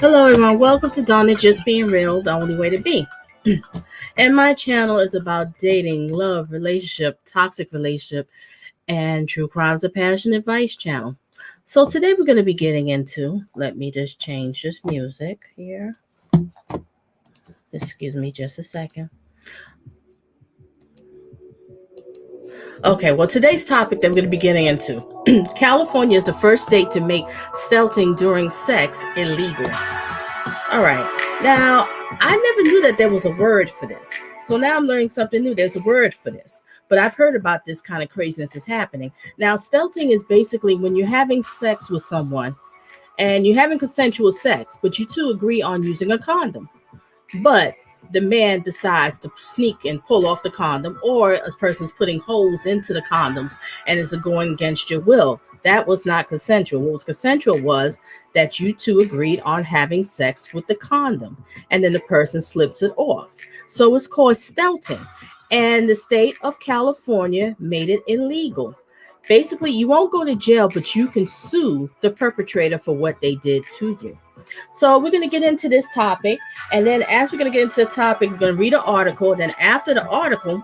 Hello, everyone. Welcome to Donna Just Being Real, the only way to be. And my channel is about dating, love, relationship, toxic relationship, and true crimes of passion advice channel. So today we're going to be getting into, let me just change this music here. Excuse me just a second. Okay, well, today's topic that we're going to be getting into, California is the first state to make stealthing during sex illegal. All right. Now, I never knew that there was a word for this. So now I'm learning something new. There's a word for this. But I've heard about this kind of craziness is happening. Now, stealthing is basically when you're having sex with someone and you're having consensual sex, but you two agree on using a condom. But the man decides to sneak and pull off the condom, or a person's putting holes into the condoms and is going against your will. That was not consensual. What was consensual was that you two agreed on having sex with the condom, and then the person slips it off. So it's called stealthing. And the state of California made it illegal. Basically, you won't go to jail, but you can sue the perpetrator for what they did to you. So we're going to get into this topic. And then as we're going to get into the topic, we're going to read an article. Then after the article,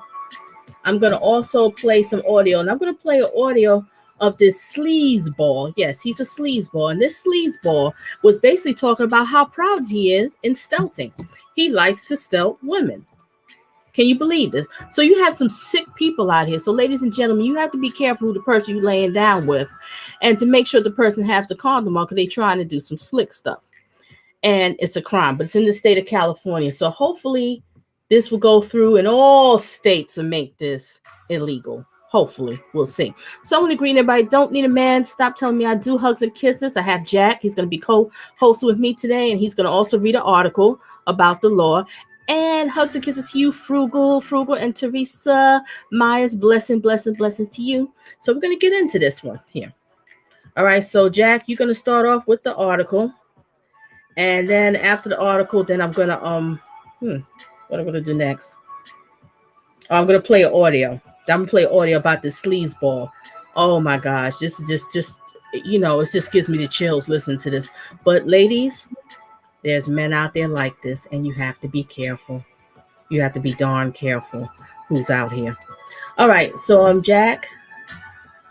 I'm going to also play some audio. And I'm going to play an audio of this sleazeball. Yes, he's a sleazeball. And this sleazeball was basically talking about how proud he is in stealthing. He likes to stealth women. Can you believe this? So you have some sick people out here. So ladies and gentlemen, you have to be careful who the person you're laying down with and to make sure the person has the condom on because they're trying to do some slick stuff. And it's a crime, but it's in the state of California. So hopefully this will go through and all states will make this illegal. Hopefully, we'll see. So I'm going to greet everybody. Don't need a man. Stop telling me I do hugs and kisses. I have Jack. He's going to be co-hosting with me today, and he's going to also read an article about the law. And hugs and kisses to you, Frugal, and Teresa Myers. Blessings to you. So we're going to get into this one here. All right, so Jack, you're going to start off with the article. And then after the article, then I'm going to, what I'm going to do next? I'm going to play audio. I'm going to play audio about the sleazeball. Oh my gosh, this is just, it just gives me the chills listening to this. But ladies, there's men out there like this, and you have to be careful. You have to be darn careful who's out here. All right, so Jack,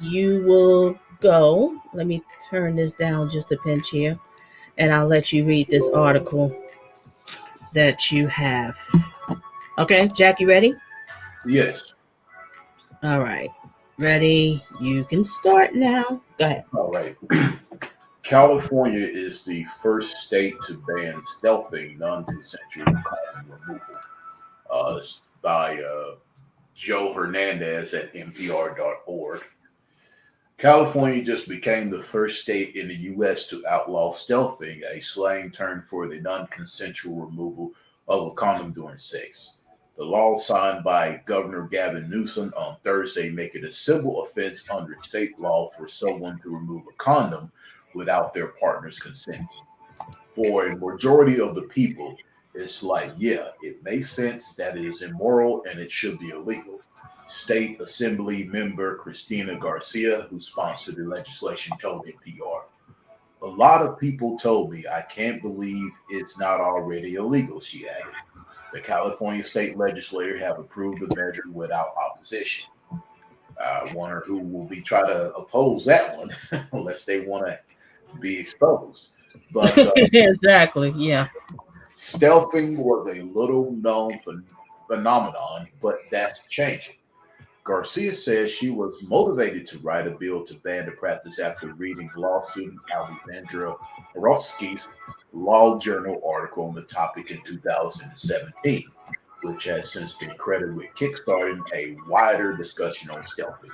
you will go. Let me turn this down just a pinch here, and I'll let you read this article that you have. Okay, Jack, you ready? Yes. All right. Ready? You can start now. Go ahead. All right. California is the first state to ban stealthing non-consensual condom removal. By Joe Hernandez at NPR.org. California just became the first state in the U.S. to outlaw stealthing, a slang term for the non-consensual removal of a condom during sex. The law signed by Governor Gavin Newsom on Thursday make it a civil offense under state law for someone to remove a condom without their partner's consent. For a majority of the people, It's like, yeah, it makes sense that it is immoral and it should be illegal. State Assembly member Christina Garcia, who sponsored the legislation, told NPR. A lot of people told me I can't believe it's not already illegal, she added. The California state legislature have approved the measure without opposition. I wonder who will be trying to oppose that one unless they want to be exposed. But Exactly. Yeah. stealthing was a little known phenomenon, but that's changing. Garcia says she was motivated to write a bill to ban the practice after reading law student Alexandra Brodsky's Law Journal article on the topic in 2017, which has since been credited with kickstarting a wider discussion on stealthing.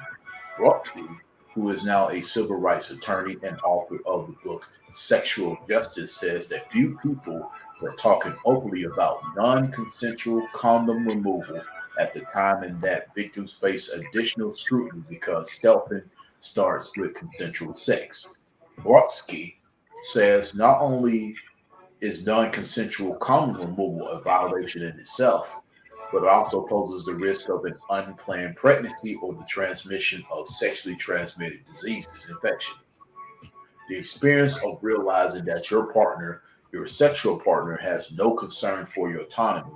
Brodsky, who is now a civil rights attorney and author of the book Sexual Justice, says that few people were talking openly about non consensual condom removal at the time and that victims face additional scrutiny because stealthing starts with consensual sex. Brodsky says not only is non consensual condom removal a violation in itself, but it also poses the risk of an unplanned pregnancy or the transmission of sexually transmitted diseases, infection. The experience of realizing that your partner, your sexual partner, has no concern for your autonomy,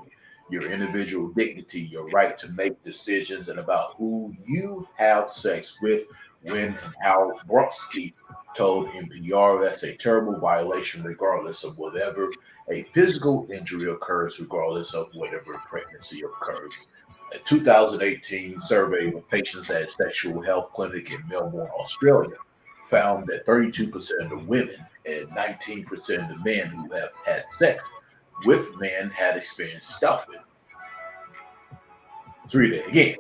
your individual dignity, your right to make decisions, and about who you have sex with, when, and how. Brodsky told NPR that's a terrible violation, regardless of whatever a physical injury occurs, regardless of whatever pregnancy occurs. A 2018 survey of patients at a sexual health clinic in Melbourne, Australia, found that 32% of the women and 19% of the men who have had sex with men had experienced stuffing. Let's read it again.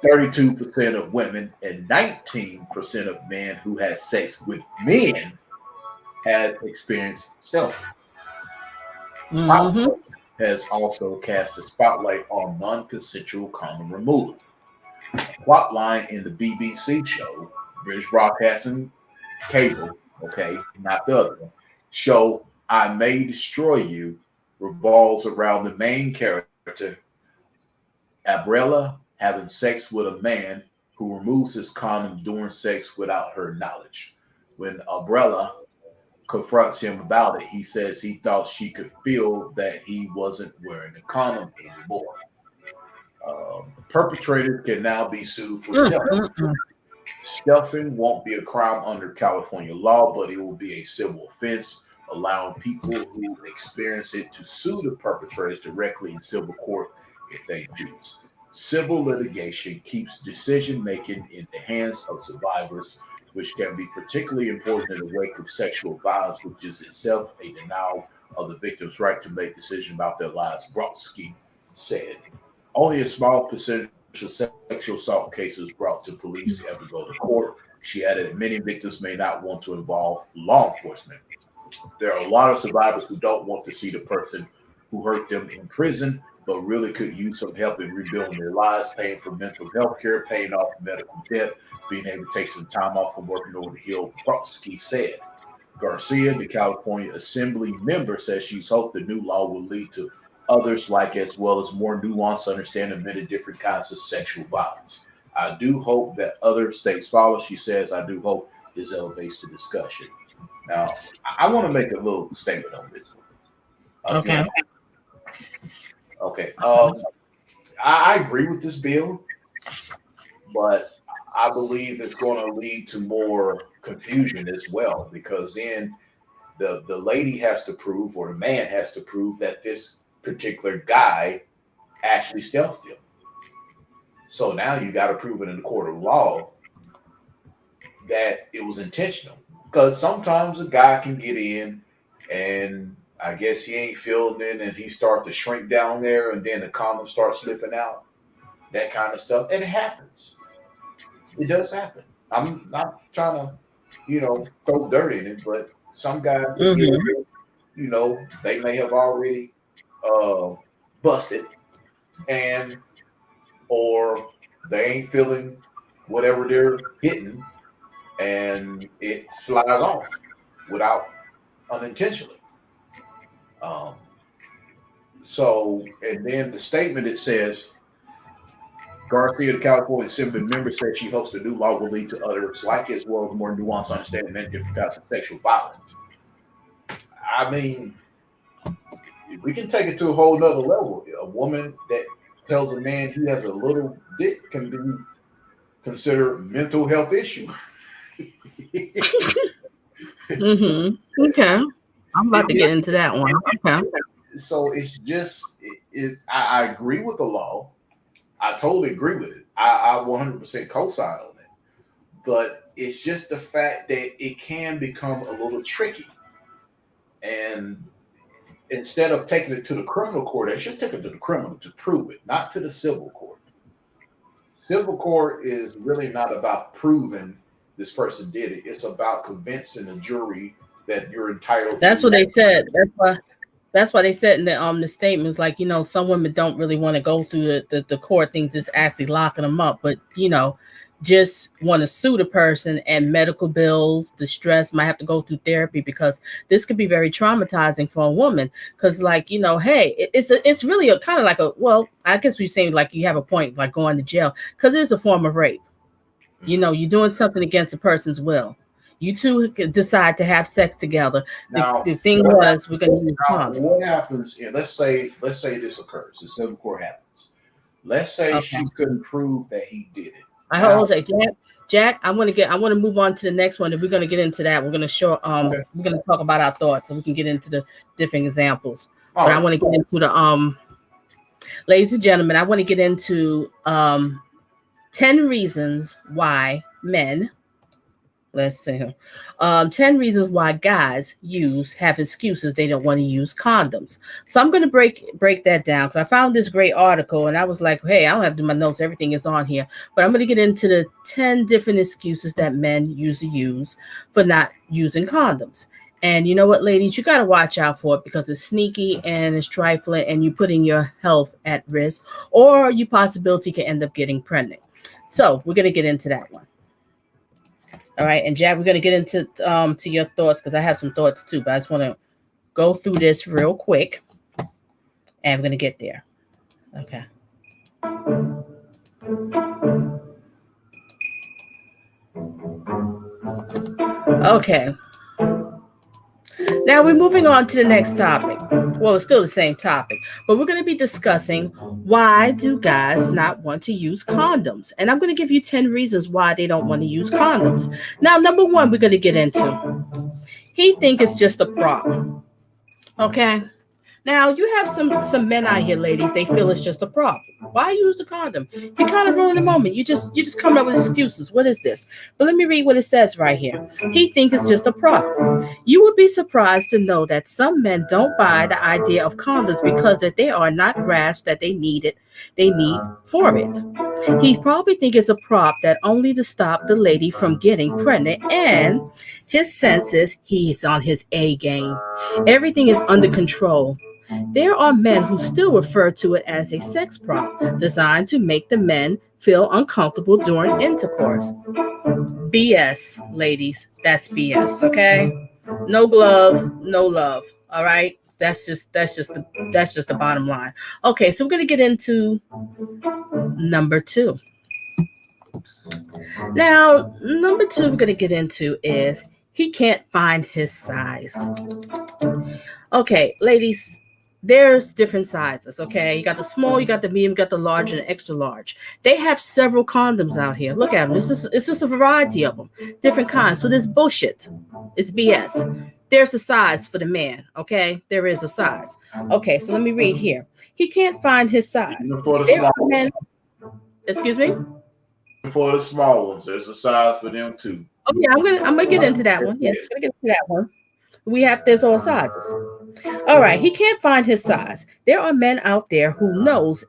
32% of women and 19% of men who had sex with men had experienced stuffing. Pop Mm-hmm. culture has also cast a spotlight on non-consensual condom removal. Plotline in the BBC show, British Broadcasting Cable, okay, not the other one, show I May Destroy You revolves around the main character, Abrella, having sex with a man who removes his condom during sex without her knowledge. When Abrella confronts him about it, he says he thought she could feel that he wasn't wearing a condom anymore. Perpetrators can now be sued for stealth. Mm-mm-mm. Stuffing won't be a crime under California law, but it will be a civil offense, allowing people who experience it to sue the perpetrators directly in civil court if they choose. Civil litigation keeps decision making in the hands of survivors, which can be particularly important in the wake of sexual violence, which is itself a denial of the victim's right to make decisions about their lives, Brodsky said. Only a small percentage of sexual assault cases brought to police ever go to court. She added that many victims may not want to involve law enforcement. There are a lot of survivors who don't want to see the person who hurt them in prison, but really could use some help in rebuilding their lives, paying for mental health care, paying off medical debt, being able to take some time off from working over the hill, Brodsky said. Garcia, the California Assembly member, says she's hoped the new law will lead to others like as well as more nuanced understanding of many different kinds of sexual violence. I do hope that other states follow. She says, I do hope this elevates the discussion. Now, I want to make a little statement on this one. Okay. Again, okay. I agree with this bill, but I believe it's going to lead to more confusion as well because then the lady has to prove or the man has to prove that this particular guy actually stealthed him. So now you got to prove it in the court of law that it was intentional. Because sometimes a guy can get in and I guess he ain't feeling it and he start to shrink down there and then the condom starts slipping out, that kind of stuff. And it happens. It does happen. I'm not trying to, throw dirt in it, but some guys they get Mm-hmm. in, they may have already uh, busted and or they ain't feeling whatever they're hitting and it slides off without unintentionally. Um, So, and then the statement it says Garcia, the California Assembly member, said she hopes the new law will lead to others like it, as well as more nuanced understanding of different types of sexual violence. I mean, we can take it to a whole nother level. A woman that tells a man he has a little dick can be considered mental health issue. Okay. I'm about to get into that one. Okay. So it's just, I agree with the law. I totally agree with it. I 100% co-sign on it. But it's just the fact that it can become a little tricky. And instead of taking it to the criminal court, they should take it to the criminal to prove it, not to the civil court. Civil court is really not about proving this person did it. It's about convincing the jury that you're entitled. That's what they said. That's why they said in the statements, like, some women don't really want to go through the court things, just actually locking them up, but just want to sue the person, and medical bills, the stress, might have to go through therapy, because this could be very traumatizing for a woman. Because hey, it's really a kind of like I guess we're saying, like, you have a point, like going to jail, because it's a form of rape. You're doing something against a person's will. You two decide to have sex together. The thing was, we're going to use condoms. What happens? Let's say this occurs. The civil court happens. Let's say she couldn't prove that he did it. I hold say, Jack. I want to move on to the next one. If we're going to get into that, we're going to show. We're going to talk about our thoughts, so we can get into the different examples. But I want to get into the ladies and gentlemen. I want to get into 10 reasons why men. Let's see. 10 reasons why guys have excuses they don't want to use condoms. So I'm going to break that down, because I found this great article and I was like, hey, I don't have to do my notes. Everything is on here. But I'm going to get into the 10 different excuses that men usually use for not using condoms. And you know what, ladies, you got to watch out for it, because it's sneaky and it's trifling, and you putting your health at risk, or you possibility can end up getting pregnant. So we're going to get into that one. All right, and Jack, we're going to get into to your thoughts, because I have some thoughts too, but I just want to go through this real quick, and we're going to get there. Okay. Okay. Now we're moving on to the next topic. Well, it's still the same topic, but we're going to be discussing, why do guys not want to use condoms? And I'm going to give you 10 reasons why they don't want to use condoms. Now, number one, we're going to get into, he think it's just a prop. Okay. Now, you have some men out here, ladies, they feel it's just a prop. Why use the condom? You kind of ruin the moment. You just come up with excuses. What is this? But let me read what it says right here. He thinks it's just a prop. You would be surprised to know that some men don't buy the idea of condoms because that they are not grasped that they need for it. He probably thinks it's a prop that only to stop the lady from getting pregnant, and his sense is he's on his A game. Everything is under control. There are men who still refer to it as a sex prop designed to make the men feel uncomfortable during intercourse. BS, ladies. That's BS, okay? No glove, no love. All right? That's just the bottom line. Okay, so we're going to get into number two. Now, number two we're going to get into is, he can't find his size. Okay, ladies, there's different sizes, okay? You got the small, you got the medium, you got the large, and the extra large. They have several condoms out here. Look at them. It's just a variety of them, different kinds. So this bullshit. It's BS. There's a size for the man, okay? There is a size. Okay, so let me read here. He can't find his size. For the small men, excuse me? For the small ones, there's a size for them too. Oh yeah, I'm gonna get into that one. Yes, I'm gonna get into that one. There's all sizes. All right, he can't find his size. There are men out there who knows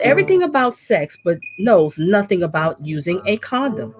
everything about sex, but knows nothing about using a condom.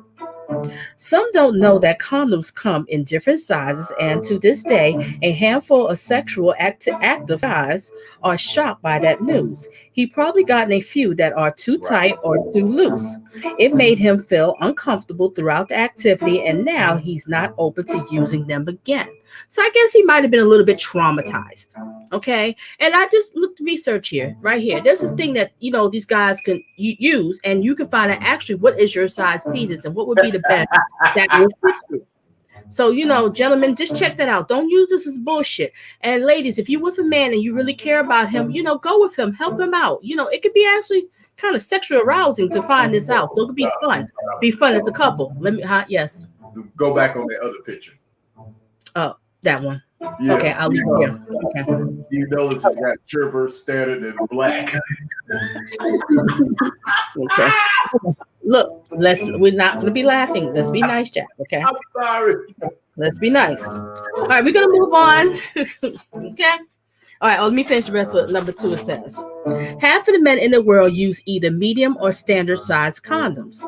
Some don't know that condoms come in different sizes, and to this day, a handful of sexual active guys are shocked by that news. He probably gotten a few that are too tight or too loose. It made him feel uncomfortable throughout the activity, and now he's not open to using them again. So I guess he might have been a little bit traumatized. Okay. And I just looked research here, right here. There's this thing that, these guys can use, and you can find out actually what is your size penis and what would be the best that will fit you. So, gentlemen, just check that out. Don't use this as bullshit. And ladies, if you're with a man and you really care about him, go with him, help him out. It could be actually kind of sexually arousing to find this out. So it could be fun. Be fun as a couple. Yes. Go back on that other picture. Oh, that one. Yeah, okay, I'll leave it here. Okay. You notice it's got Sherbert standard in black. Okay. Look, we're not going to be laughing. Let's be nice, Jack. Okay. I'm sorry. Let's be nice. All right, we're going to move on. Okay. All right, let me finish the rest with number 2. It says, half of the men in the world use either medium or standard size condoms.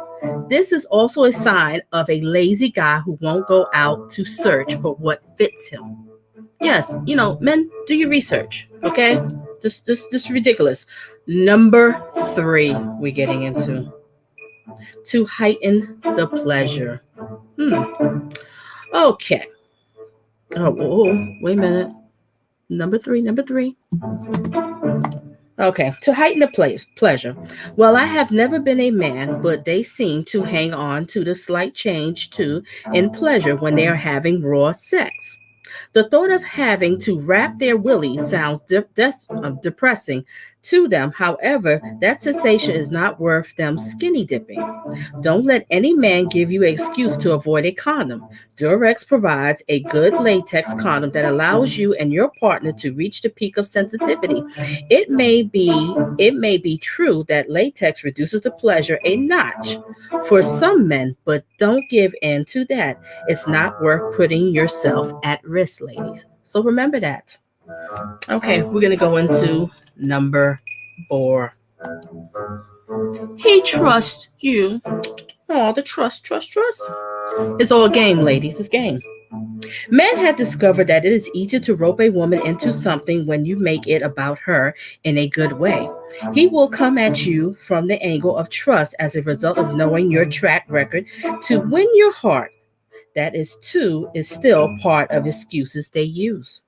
This is also a sign of a lazy guy who won't go out to search for what fits him. Yes, men, do your research, okay? This is ridiculous. Number 3 we're getting into. To heighten the pleasure. Okay. Oh, wait a minute. Number three. Okay, to heighten the pleasure. Well, I have never been a man, but they seem to hang on to the slight change in pleasure when they are having raw sex. The thought of having to wrap their willies sounds depressing to them. However, that sensation is not worth them skinny dipping. Don't let any man give you an excuse to avoid a condom. Durex provides a good latex condom that allows you and your partner to reach the peak of sensitivity. It may be true that latex reduces the pleasure a notch for some men, but don't give in to that. It's not worth putting yourself at risk, ladies. So remember that. Okay, we're going to go into number 4. He trusts you. Oh, the trust. It's all game, ladies. It's game. Men have discovered that it is easier to rope a woman into something when you make it about her in a good way. He will come at you from the angle of trust as a result of knowing your track record to win your heart. That is still part of excuses they use.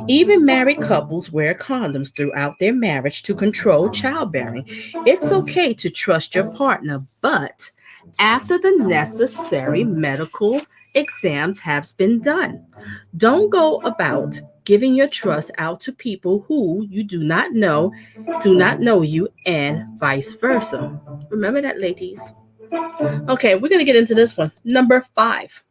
Even married couples wear condoms throughout their marriage to control childbearing. It's okay to trust your partner, but after the necessary medical exams have been done. Don't go about giving your trust out to people who you do not know you, and vice versa. Remember that, ladies. Okay, we're going to get into this one. Number 5.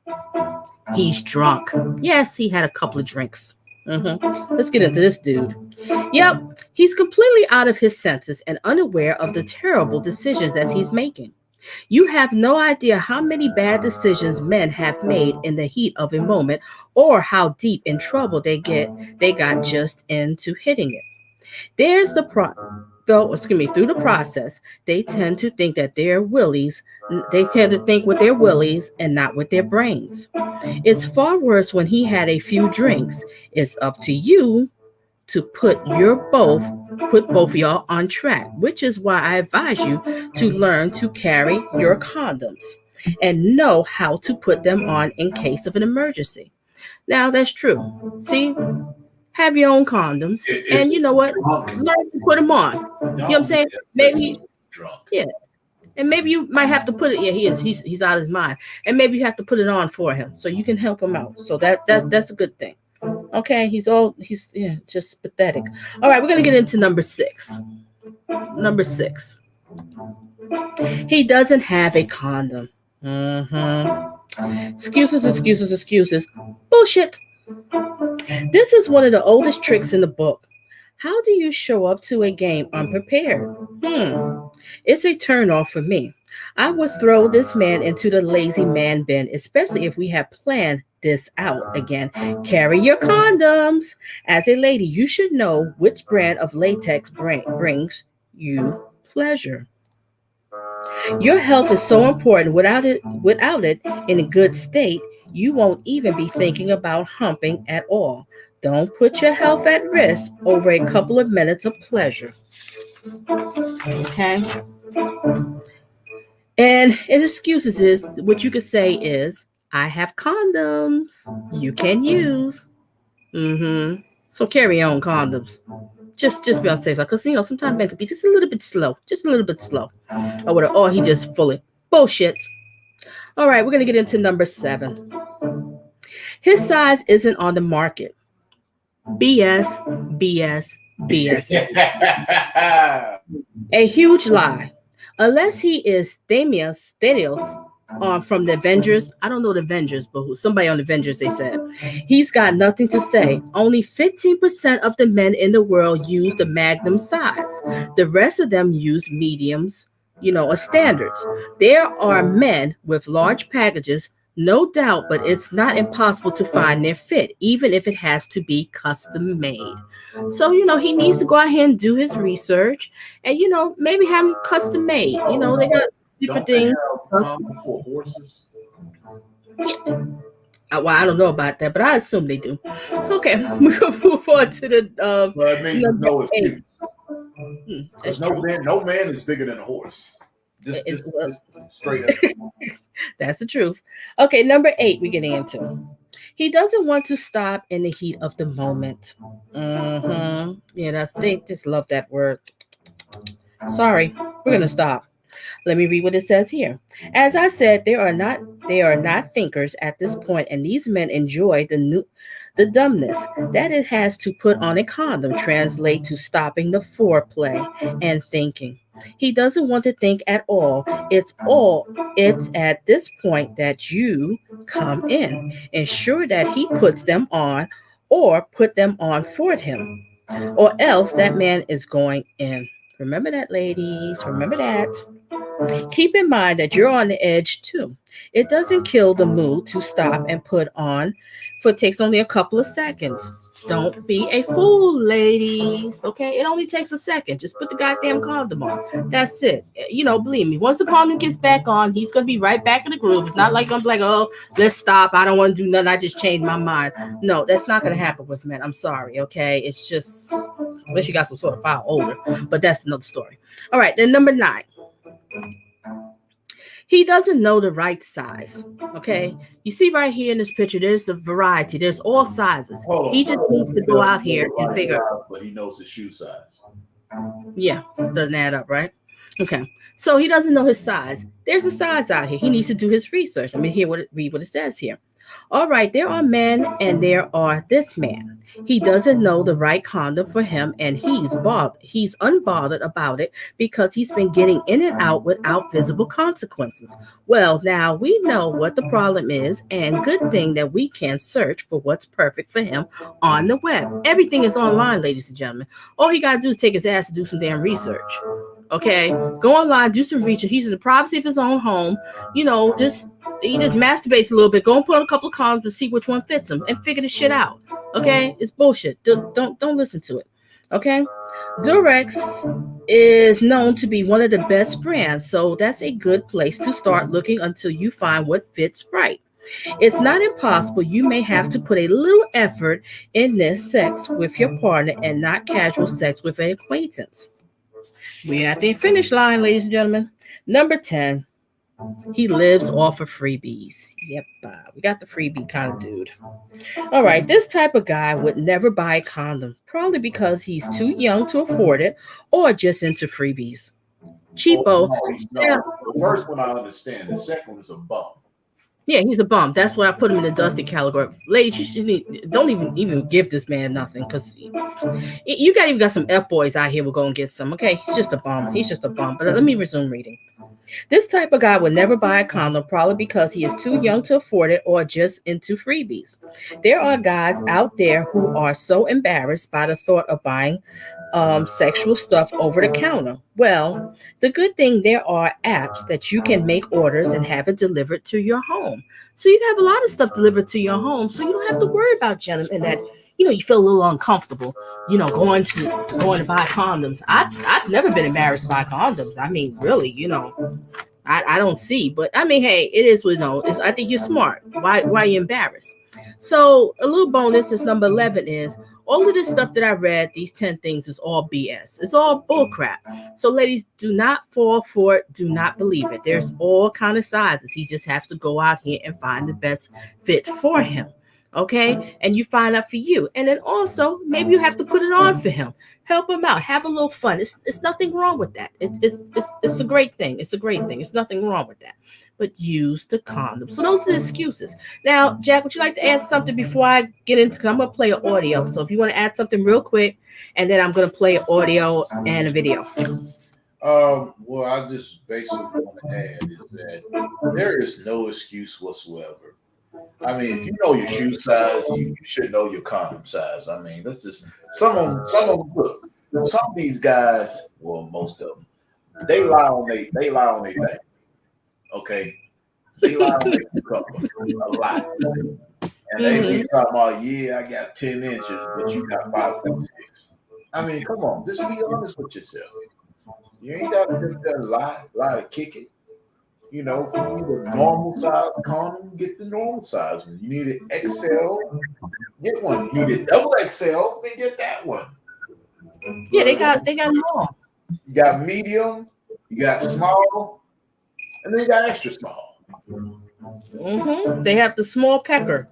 He's drunk. Yes, he had a couple of drinks. Let's get into this dude. Yep, he's completely out of his senses and unaware of the terrible decisions that he's making. You have no idea how many bad decisions men have made in the heat of a moment, or how deep in trouble they got just into hitting it. Through the process, they tend to think with their willies and not with their brains. It's far worse when he had a few drinks. It's up to you to put both of y'all on track, which is why I advise you to learn to carry your condoms and know how to put them on in case of an emergency. Now, that's true. See, have your own condoms, and you know what? Learn to put them on. You know what I'm saying? Maybe, yeah. And maybe you might have to put it. Yeah, he's out of his mind, and maybe you have to put it on for him so you can help him out. So that's a good thing. Okay, he's just pathetic. All right, we're gonna get into number 6. Number 6. He doesn't have a condom. Excuses. Bullshit. This is one of the oldest tricks in the book. How do you show up to a game unprepared? It's a turnoff for me. I would throw this man into the lazy man bin, especially if we have planned this out. Again, carry your condoms. As a lady, you should know which brand of latex brings you pleasure. Your health is so important. Without it in a good state, you won't even be thinking about humping at all. Don't put your health at risk over a couple of minutes of pleasure. Okay? And his excuses is, what you could say is, I have condoms you can use. So carry your own condoms. Just be on safe side, because sometimes men could be just a little bit slow, or whatever. Or he just full of bullshit. All right, we're gonna get into number 7. His size isn't on the market. BS, BS, BS. A huge lie. Unless he is Themios from the Avengers. I don't know the Avengers, but somebody on the Avengers, they said. He's got nothing to say. Only 15% of the men in the world use the magnum size. The rest of them use mediums, or standards. There are men with large packages, no doubt, but it's not impossible to find their fit, even if it has to be custom made. So, he needs to go ahead and do his research and, maybe have them custom made. They got different Don't they things. have condoms for horses? Well, I don't know about that, but I assume they do. Okay, we're going to move on to the Well, that means there's number no 8. excuse. That's No true. man, no man is bigger than a horse. Just straight up. That's the truth. Okay, number 8 we're getting into. He doesn't want to stop in the heat of the moment. Yeah, they just love that word. Sorry, we're gonna stop. Let me read what it says here. As I said, they are not thinkers at this point, and these men enjoy the dumbness that it has to put on a condom translate to stopping the foreplay and thinking. He doesn't want to think at all. It's at this point that you come in. Ensure that he puts them on or put them on for him. Or else that man is going in. Remember that, ladies. Remember that. Keep in mind that you're on the edge too. It doesn't kill the mood to stop and put on, for it takes only a couple of seconds. Don't be a fool, ladies. Okay, it only takes a second. Just put the goddamn condom on. That's it. Believe me. Once the condom gets back on, he's gonna be right back in the groove. It's not like I'm like, oh, let's stop. I don't want to do nothing. I just changed my mind. No, that's not gonna happen with men. I'm sorry. Okay, it's just unless you got some sort of foul odor, but that's another story. All right, then number 9. He doesn't know the right size. Okay. You see right here in this picture, there's a variety. There's all sizes. He just needs to go out here and figure out. But he knows his shoe size. Yeah, doesn't add up, right? Okay. So he doesn't know his size. There's a size out here. He needs to do his research. Let me read what it says here. All right, there are men and there are this man. He doesn't know the right condom for him, and he's unbothered about it because he's been getting in and out without visible consequences. Well, now we know what the problem is, and good thing that we can search for what's perfect for him on the web. Everything is online, ladies and gentlemen. All he got to do is take his ass to do some damn research. Okay, go online, do some research. He's in the privacy of his own home. He just masturbates a little bit. Go and put on a couple of condoms and see which one fits him, and figure the shit out. Okay, it's bullshit. Don't listen to it. Okay, Durex is known to be one of the best brands, so that's a good place to start looking until you find what fits right. It's not impossible. You may have to put a little effort in this sex with your partner and not casual sex with an acquaintance. We're at the finish line, ladies and gentlemen. Number 10. He lives off of freebies. Yep, we got the freebie kind of dude. All right, this type of guy would never buy a condom, probably because he's too young to afford it or just into freebies. Cheapo. No. Yeah. The first one I understand. The second one is a bum. Yeah, he's a bum. That's why I put him in the dusty category. Ladies, don't even give this man nothing, because you got some F boys out here will go and get some. Okay, he's just a bum. But let me resume reading. This type of guy would never buy a condom, probably because he is too young to afford it or just into freebies. There are guys out there who are so embarrassed by the thought of buying sexual stuff over the counter. Well, the good thing, there are apps that you can make orders and have it delivered to your home. So you can have a lot of stuff delivered to your home, so you don't have to worry about, gentlemen, that you feel a little uncomfortable, going to buy condoms. I've never been embarrassed to buy condoms. I mean, really, I don't see, but I mean, hey, it is what I think you're smart. Why are you embarrassed? So a little bonus is number 11 is all of this stuff that I read, these 10 things is all BS. It's all bullcrap. So ladies, do not fall for it. Do not believe it. There's all kind of sizes. He just has to go out here and find the best fit for him. Okay, and you find out for you, and then also maybe you have to put it on for him, help him out, have a little fun. It's nothing wrong with that. It's a great thing. It's a great thing. It's nothing wrong with that. But use the condom. So those are the excuses. Now, Jack, would you like to add something before I get into? Because I'm gonna play an audio. So if you want to add something real quick, and then I'm gonna play an audio and a video. Well, I just basically want to add is that there is no excuse whatsoever. I mean, if you know your shoe size, you should know your condom size. I mean, that's just some of them. Look, some of these guys, well, most of them, they lie on their thing. Okay, they lie on their cucumber a lot, and they be Mhm. talking about, yeah, I got 10 inches, but you got 5.6. I mean, come on, just be honest with yourself. You ain't got to just lie to kick it. You know, if you need a normal size condom, get the normal size one. You need an XL, get one. You need a double XL, then get that one. Yeah, But they got them all. you got medium, you got small, and then you got extra small. They have the small pecker.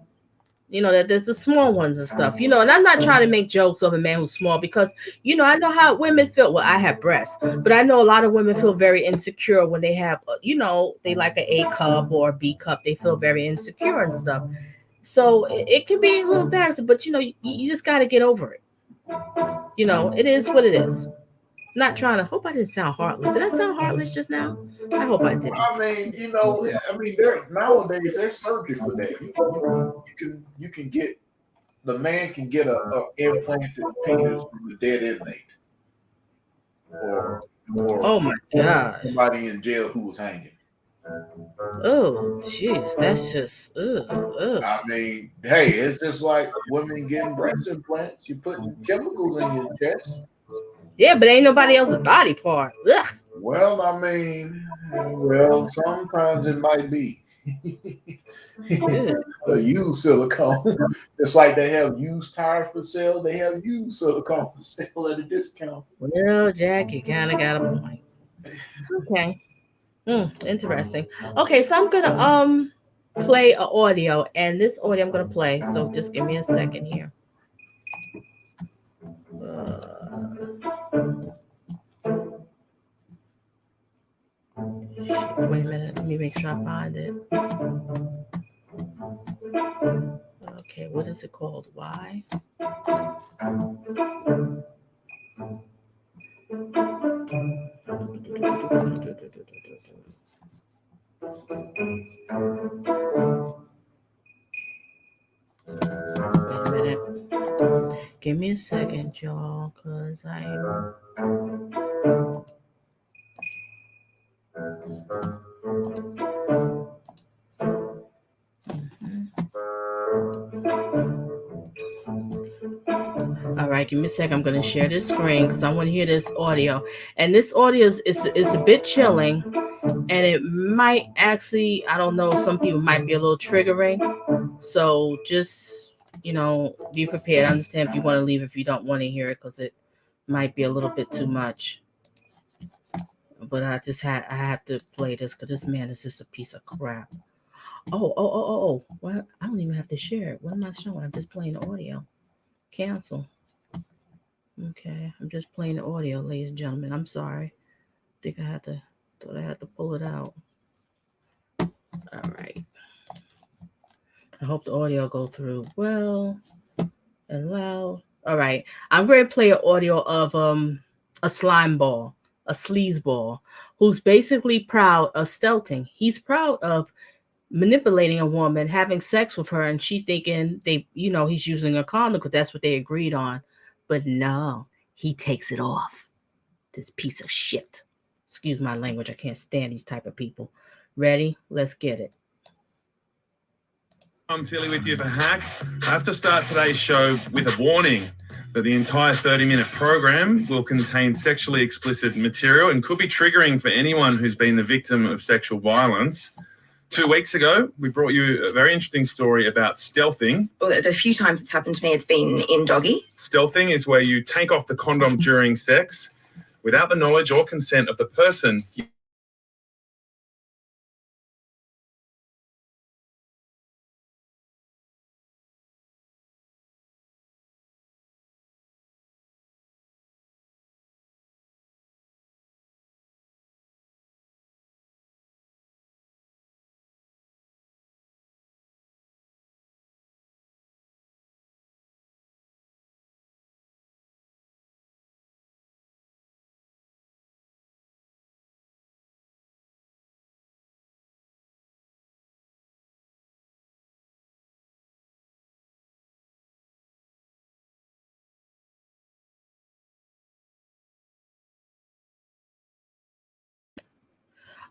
That there's the small ones and stuff. And I'm not trying to make jokes of a man who's small because I know how women feel. Well, I have breasts, but I know a lot of women feel very insecure when they have they like an A cup or a B cup. They feel very insecure and stuff. So it can be a little embarrassing, but you just got to get over it. It is what it is. Not trying to. Hope I didn't sound heartless. Did I sound heartless just now? I hope I didn't. I mean, there nowadays there's surgery for that. You can get the man can get a implanted penis from a dead inmate, or Oh my gosh. somebody in jail who was hanging. Oh, jeez, that's just ugh. I mean, hey, it's just like women getting breast implants. You're putting chemicals in your chest. Yeah, but ain't nobody else's body part. Ugh. Well, I mean, well, sometimes it might be Ugh. a used silicone. Just like they have used tires for sale, they have used silicone for sale at a discount. Well, Jack, you kind of got a point. Okay. Interesting. Okay, so I'm gonna play a audio, and this audio I'm gonna play. So just give me a second here. Wait a minute. Let me make sure I find it. Okay, what is it called? Why? Wait a minute. Give me a second, y'all, cause I'm. All right, give me a second. I'm going to share this screen because I want to hear this audio. And this audio is a bit chilling, and it might actually, I don't know, some people might be a little triggering. So just, be prepared. I understand if you want to leave if you don't want to hear it because it might be a little bit too much. But I have to play this because this man is just a piece of crap. Oh. What? I don't even have to share it. What am I showing? I'm just playing the audio. Cancel. Okay, I'm just playing the audio, ladies and gentlemen. I'm sorry. Thought I had to pull it out. All right. I hope the audio go through well and loud. All right. I'm going to play an audio of a slime ball, a sleaze ball, who's basically proud of stealthing. He's proud of manipulating a woman, having sex with her, and she thinking he's using a condom because that's what they agreed on. But no, he takes it off. This piece of shit. Excuse my language. I can't stand these type of people. Ready? Let's get it. I'm Tilly with you for Hack. I have to start today's show with a warning that the entire 30-minute program will contain sexually explicit material and could be triggering for anyone who's been the victim of sexual violence. 2 weeks ago, we brought you a very interesting story about stealthing. Well, the few times it's happened to me, it's been in doggy. Stealthing is where you take off the condom during sex without the knowledge or consent of the person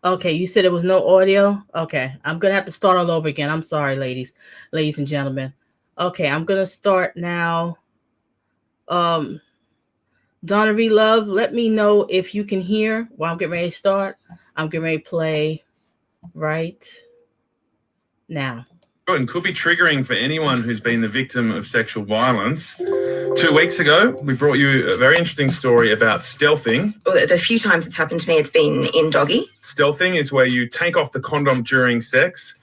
Okay, you said there was no audio? Okay, I'm going to have to start all over again. I'm sorry, ladies and gentlemen. Okay, I'm going to start now. Donna Love, let me know if you can hear while I'm getting ready to start. I'm getting ready to play right now. And could be triggering for anyone who's been the victim of sexual violence. 2 weeks ago, we brought you a very interesting story about stealthing. Well, the few times it's happened to me, it's been in doggy. Stealthing is where you take off the condom during sex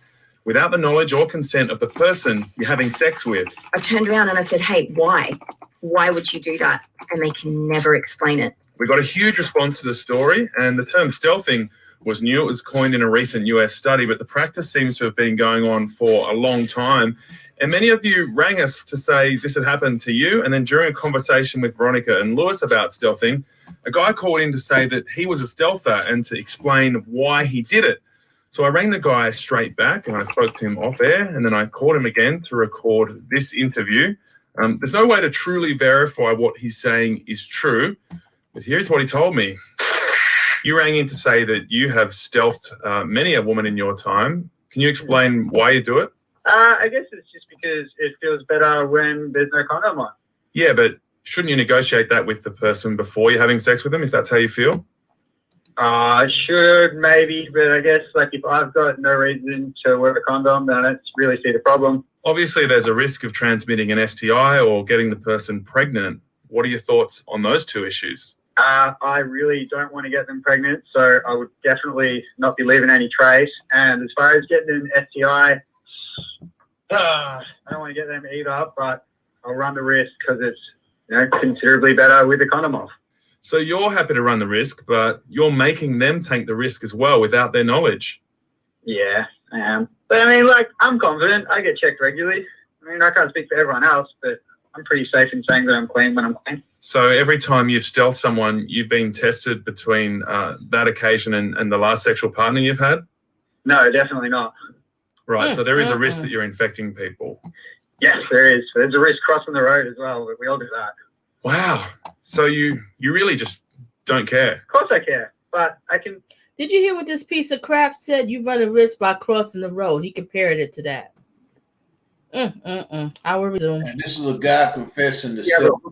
without the knowledge or consent of the person you're having sex with. I've turned around and I've said, hey, why? Why would you do that? And they can never explain it. We got a huge response to the story, and the term stealthing was new. It was coined in a recent US study, but the practice seems to have been going on for a long time. And many of you rang us to say this had happened to you. And then during a conversation with Veronica and Lewis about stealthing, a guy called in to say that he was a stealther and to explain why he did it. So I rang the guy straight back and I spoke to him off air, and then I called him again to record this interview. There's no way to truly verify what he's saying is true, but here's what he told me. You rang in to say that you have stealthed many a woman in your time. Can you explain why you do it? I guess it's just because it feels better when there's no condom on. Yeah, but shouldn't you negotiate that with the person before you're having sex with them, if that's how you feel? I should, maybe, but I guess if I've got no reason to wear a condom, then I don't really see the problem. Obviously, there's a risk of transmitting an STI or getting the person pregnant. What are your thoughts on those two issues? I really don't want to get them pregnant, so I would definitely not be leaving any trace. And as far as getting an STI, I don't want to get them either, but I'll run the risk because it's considerably better with the condom off. So you're happy to run the risk, but you're making them take the risk as well without their knowledge. Yeah, I am. But I'm confident. I get checked regularly. I can't speak for everyone else, but I'm pretty safe in saying that I'm clean when I'm clean. So every time you've stealthed someone, you've been tested between that occasion and the last sexual partner you've had? No, definitely not. Right, so there is a risk that you're infecting people. Yes, there is. There's a risk crossing the road as well, but we all do that. Wow. So you really just don't care? Of course I care, but I can... Did you hear what this piece of crap said? You run a risk by crossing the road. He compared it to that. I will resume. And this is a guy confessing to Yeah, stealth.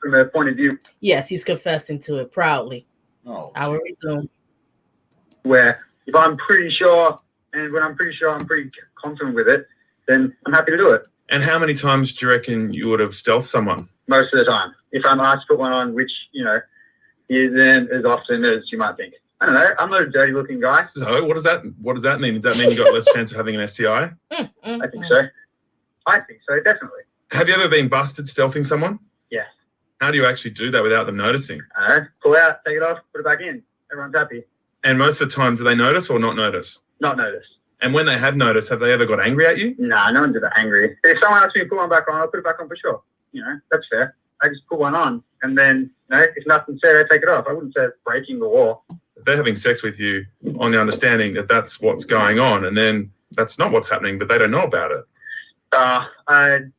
from a point of view Yes, he's confessing to it proudly. Oh, I will resume. where if I'm pretty sure, and when I'm pretty sure I'm pretty confident with it, then I'm happy to do it. And how many times do you reckon you would have stealthed someone? Most of the time. If I'm asked to put one on, which, isn't as often as you might think. I don't know. I'm not a dirty looking guy. So what does that mean? Does that mean you got less chance of having an STI? I think so. I think so, definitely. Have you ever been busted stealthing someone? Yes. How do you actually do that without them noticing? I don't know. Pull out, take it off, put it back in. Everyone's happy. And most of the time, do they notice or not notice? Not noticed. And when they have noticed, have they ever got angry at you? Nah, no one's ever angry. If someone asks me to put one back on, I'll put it back on for sure. That's fair. I just put one on, and then, if nothing's there, I take it off. I wouldn't say it's breaking the law. They're having sex with you on the understanding that that's what's going on, and then that's not what's happening, but they don't know about it. I'd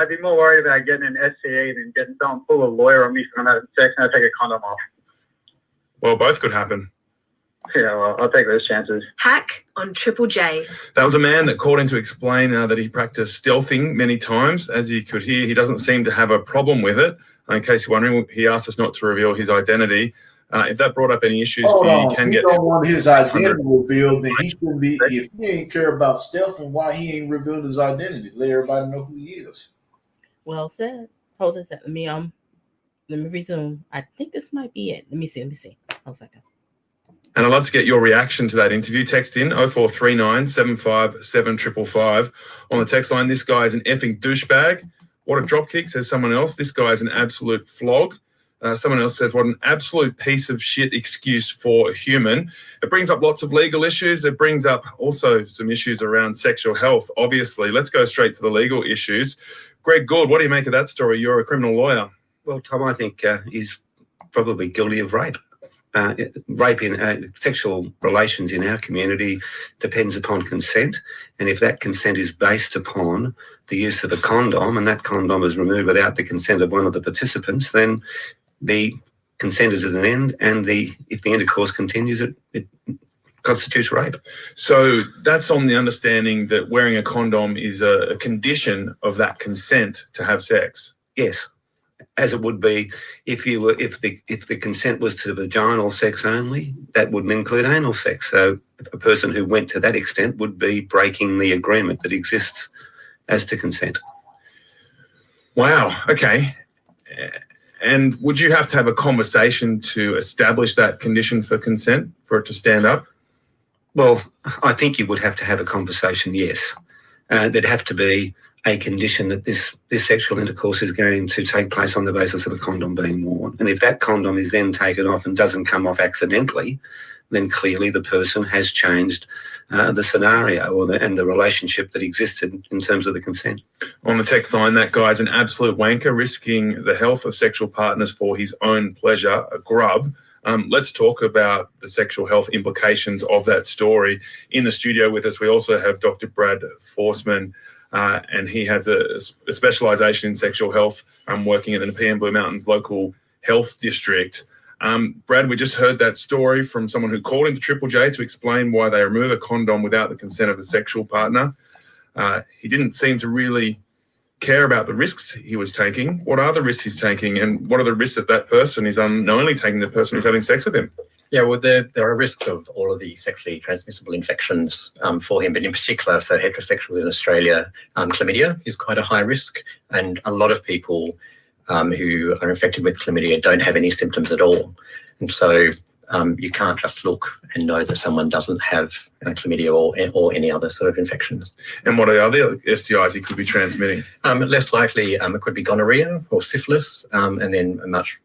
be more worried about getting an STE than getting someone pull a lawyer on me when I'm having sex and I take a condom off. Well, both could happen. Yeah, well, I'll take those chances. Hack on Triple J. That was a man that called in to explain that he practiced stealthing many times. As you could hear, he doesn't seem to have a problem with it. In case you're wondering, he asked us not to reveal his identity. If that brought up any issues for you, you can he get... don't want his identity revealed, then he shouldn't be... If he ain't care about stealthing, why he ain't revealed his identity? Let everybody know who he is. Well said. Hold on a second. Let me resume. I think this might be it. Let me see. Hold on a second. And I'd love to get your reaction to that interview. Text in 0439 757 555 on the text line. This guy is an effing douchebag. What a dropkick, says someone else. This guy is an absolute flog. Someone else says, what an absolute piece of shit excuse for a human. It brings up lots of legal issues. It brings up also some issues around sexual health, obviously. Let's go straight to the legal issues. Greg Gould, what do you make of that story? You're a criminal lawyer. Well, Tom, I think he's probably guilty of rape. Rape in sexual relations in our community depends upon consent. And if that consent is based upon the use of a condom and that condom is removed without the consent of one of the participants, then the consent is at an end, and if the intercourse continues, it constitutes rape. So that's on the understanding that wearing a condom is a condition of that consent to have sex. Yes, as it would be if the consent was to vaginal sex only, that wouldn't include anal sex. So a person who went to that extent would be breaking the agreement that exists as to consent. Wow. Okay. And would you have to have a conversation to establish that condition for consent for it to stand up? Well, I think you would have to have a conversation, yes. There'd have to be a condition that this sexual intercourse is going to take place on the basis of a condom being worn. And if that condom is then taken off and doesn't come off accidentally, then clearly the person has changed the scenario and the relationship that existed in terms of the consent. On the text line, that guy's an absolute wanker, risking the health of sexual partners for his own pleasure, a grub. Let's talk about the sexual health implications of that story. In the studio with us, we also have Dr. Brad Forsman, and he has a specialisation in sexual health, working in the Nepean Blue Mountains local health district. Brad, we just heard that story from someone who called into Triple J to explain why they remove a condom without the consent of a sexual partner. He didn't seem to really care about the risks he was taking. What are the risks he's taking, and what are the risks that person is unknowingly taking the person who's having sex with him? Yeah, well, there are risks of all of the sexually transmissible infections for him, but in particular for heterosexuals in Australia, chlamydia is quite a high risk, and a lot of people who are infected with chlamydia don't have any symptoms at all. And so you can't just look and know that someone doesn't have chlamydia or any other sort of infections. And what are the other STIs he could be transmitting? Less likely, it could be gonorrhea or syphilis, and then much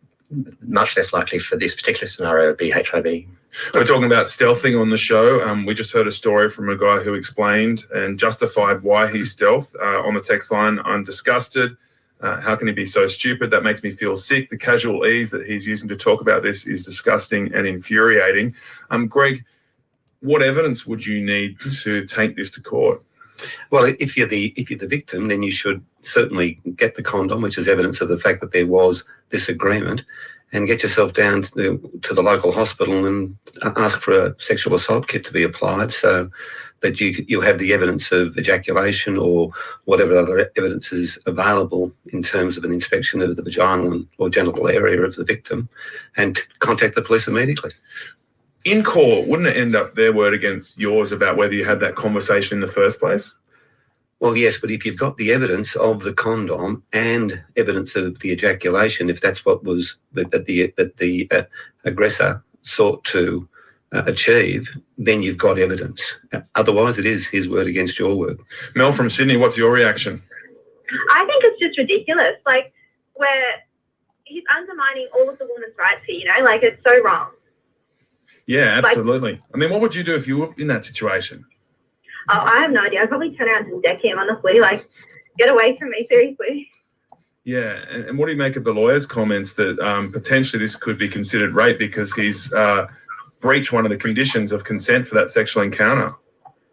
less likely for this particular scenario would be HIV. We're talking about stealthing on the show. We just heard a story from a guy who explained and justified why he stealth. On the text line, I'm disgusted. How can he be so stupid? That makes me feel sick. The casual ease that he's using to talk about this is disgusting and infuriating. Greg, what evidence would you need to take this to court? Well, if you're the victim, then you should certainly get the condom, which is evidence of the fact that there was this agreement, and get yourself down to the local hospital and ask for a sexual assault kit to be applied, so that you have the evidence of ejaculation or whatever other evidence is available in terms of an inspection of the vaginal or genital area of the victim, and contact the police immediately. In court, wouldn't it end up their word against yours about whether you had that conversation in the first place? Well, yes, but if you've got the evidence of the condom and evidence of the ejaculation, if that's what was that the aggressor sought to achieve, then you've got evidence. Otherwise, it is his word against your word. Mel from Sydney, what's your reaction? I think it's just ridiculous. Like, where he's undermining all of the woman's rights here, it's so wrong. Yeah, absolutely. I mean, what would you do if you were in that situation? Oh, I have no idea. I'd probably turn around and deck him, honestly. Get away from me, seriously. Yeah, and what do you make of the lawyer's comments that potentially this could be considered rape because he's breached one of the conditions of consent for that sexual encounter?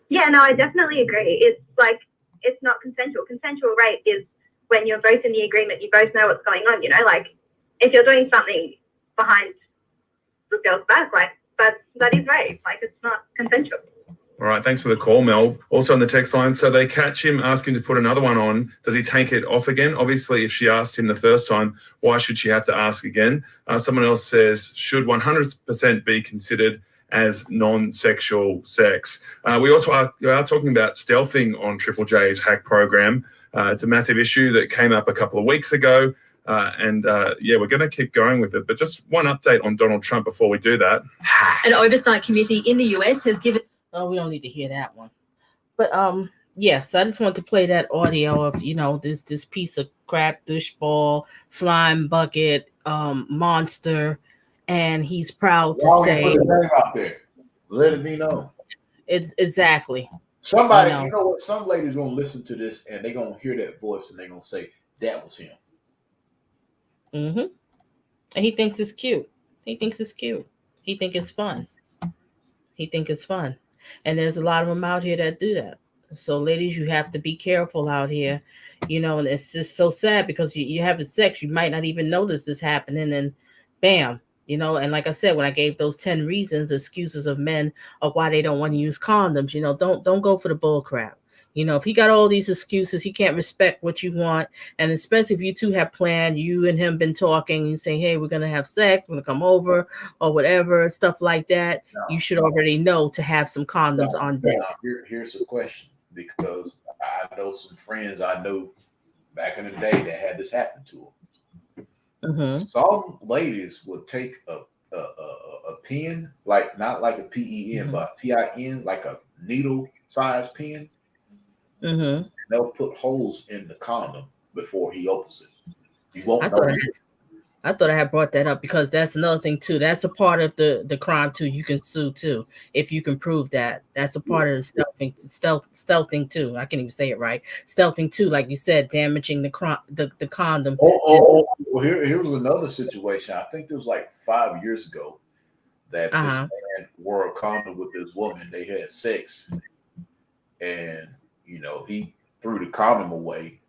Yeah, no, I definitely agree. It's not consensual. Consensual rape is when you're both in the agreement, you both know what's going on, if you're doing something behind the girl's back, that is rape. It's not consensual. All right, thanks for the call, Mel. Also on the text line, so they catch him, ask him to put another one on. Does he take it off again? Obviously, if she asked him the first time, why should she have to ask again? Someone else says, should 100% be considered as non-sexual sex? We also are talking about stealthing on Triple J's hack program. It's a massive issue that came up a couple of weeks ago. We're going to keep going with it. But just one update on Donald Trump before we do that. An oversight committee in the US has given... Oh, we don't need to hear that one. But so I just want to play that audio of this piece of crap, doucheball, slime bucket, monster, and he's proud to say. Put his name out there. Let it be known. It's exactly. Somebody, you know what? Some ladies gonna listen to this and they gonna hear that voice and they gonna say that was him. Mm-hmm. And he thinks it's cute. He thinks it's fun. And there's a lot of them out here that do that. So ladies, you have to be careful out here, and it's just so sad because you're having sex. You might not even notice this happening, and bam, You know, and like I said, when I gave those 10 reasons, excuses of men of why they don't want to use condoms, you know, don't go for the bull crap. You know, if he got all these excuses, he can't respect what you want. And especially if you two have planned, you and him been talking, you say, hey, we're going to have sex, we're going to come over or whatever, stuff like that. You should already know to have some condoms on deck. Here's a question, because I know some friends I know back in the day that had this happen to them. Mm-hmm. Some ladies would take a pen, like not like a PEN, but PIN, like a needle size pen. Mm-hmm. They'll put holes in the condom before he opens it. You won't I thought I had brought that up because that's another thing too. That's a part of the crime too. You can sue too if you can prove that. That's a part of the stealthing too. I can't even say it right. Stealthing too, like you said, damaging the condom. Well, here was another situation. I think it was like 5 years ago that this man wore a condom with this woman. They had sex, and you know, he threw the condom away.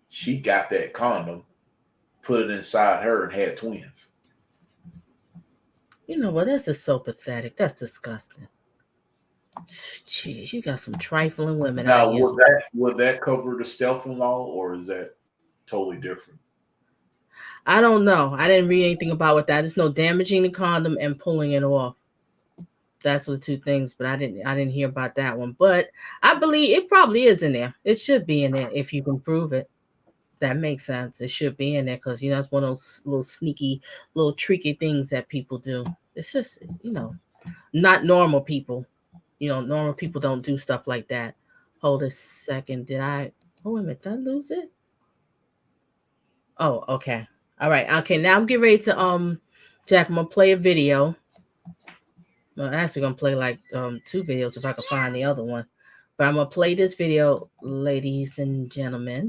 She got that condom, put it inside her, and had twins. You know what? That's just so pathetic. That's disgusting. Jeez, you got some trifling women Now, out here. would that cover the stealthing law, or is that totally different? I don't know. I didn't read anything about what that. There's no damaging the condom and pulling it off. That's the two things, but I didn't hear about that one. But I believe it probably is in there. It should be in there if you can prove it. That makes sense. It should be in there because you know it's one of those little sneaky, little tricky things that people do. It's just, you know, not normal people. You know, normal people don't do stuff like that. Hold a second. Did I? Oh, wait a minute. Did I lose it? Oh, okay. All right. Okay. Now I'm getting ready to Jack. I'm gonna play a video. Well, I'm actually gonna play like 2 videos if I can find the other one. But I'm gonna play this video, ladies and gentlemen.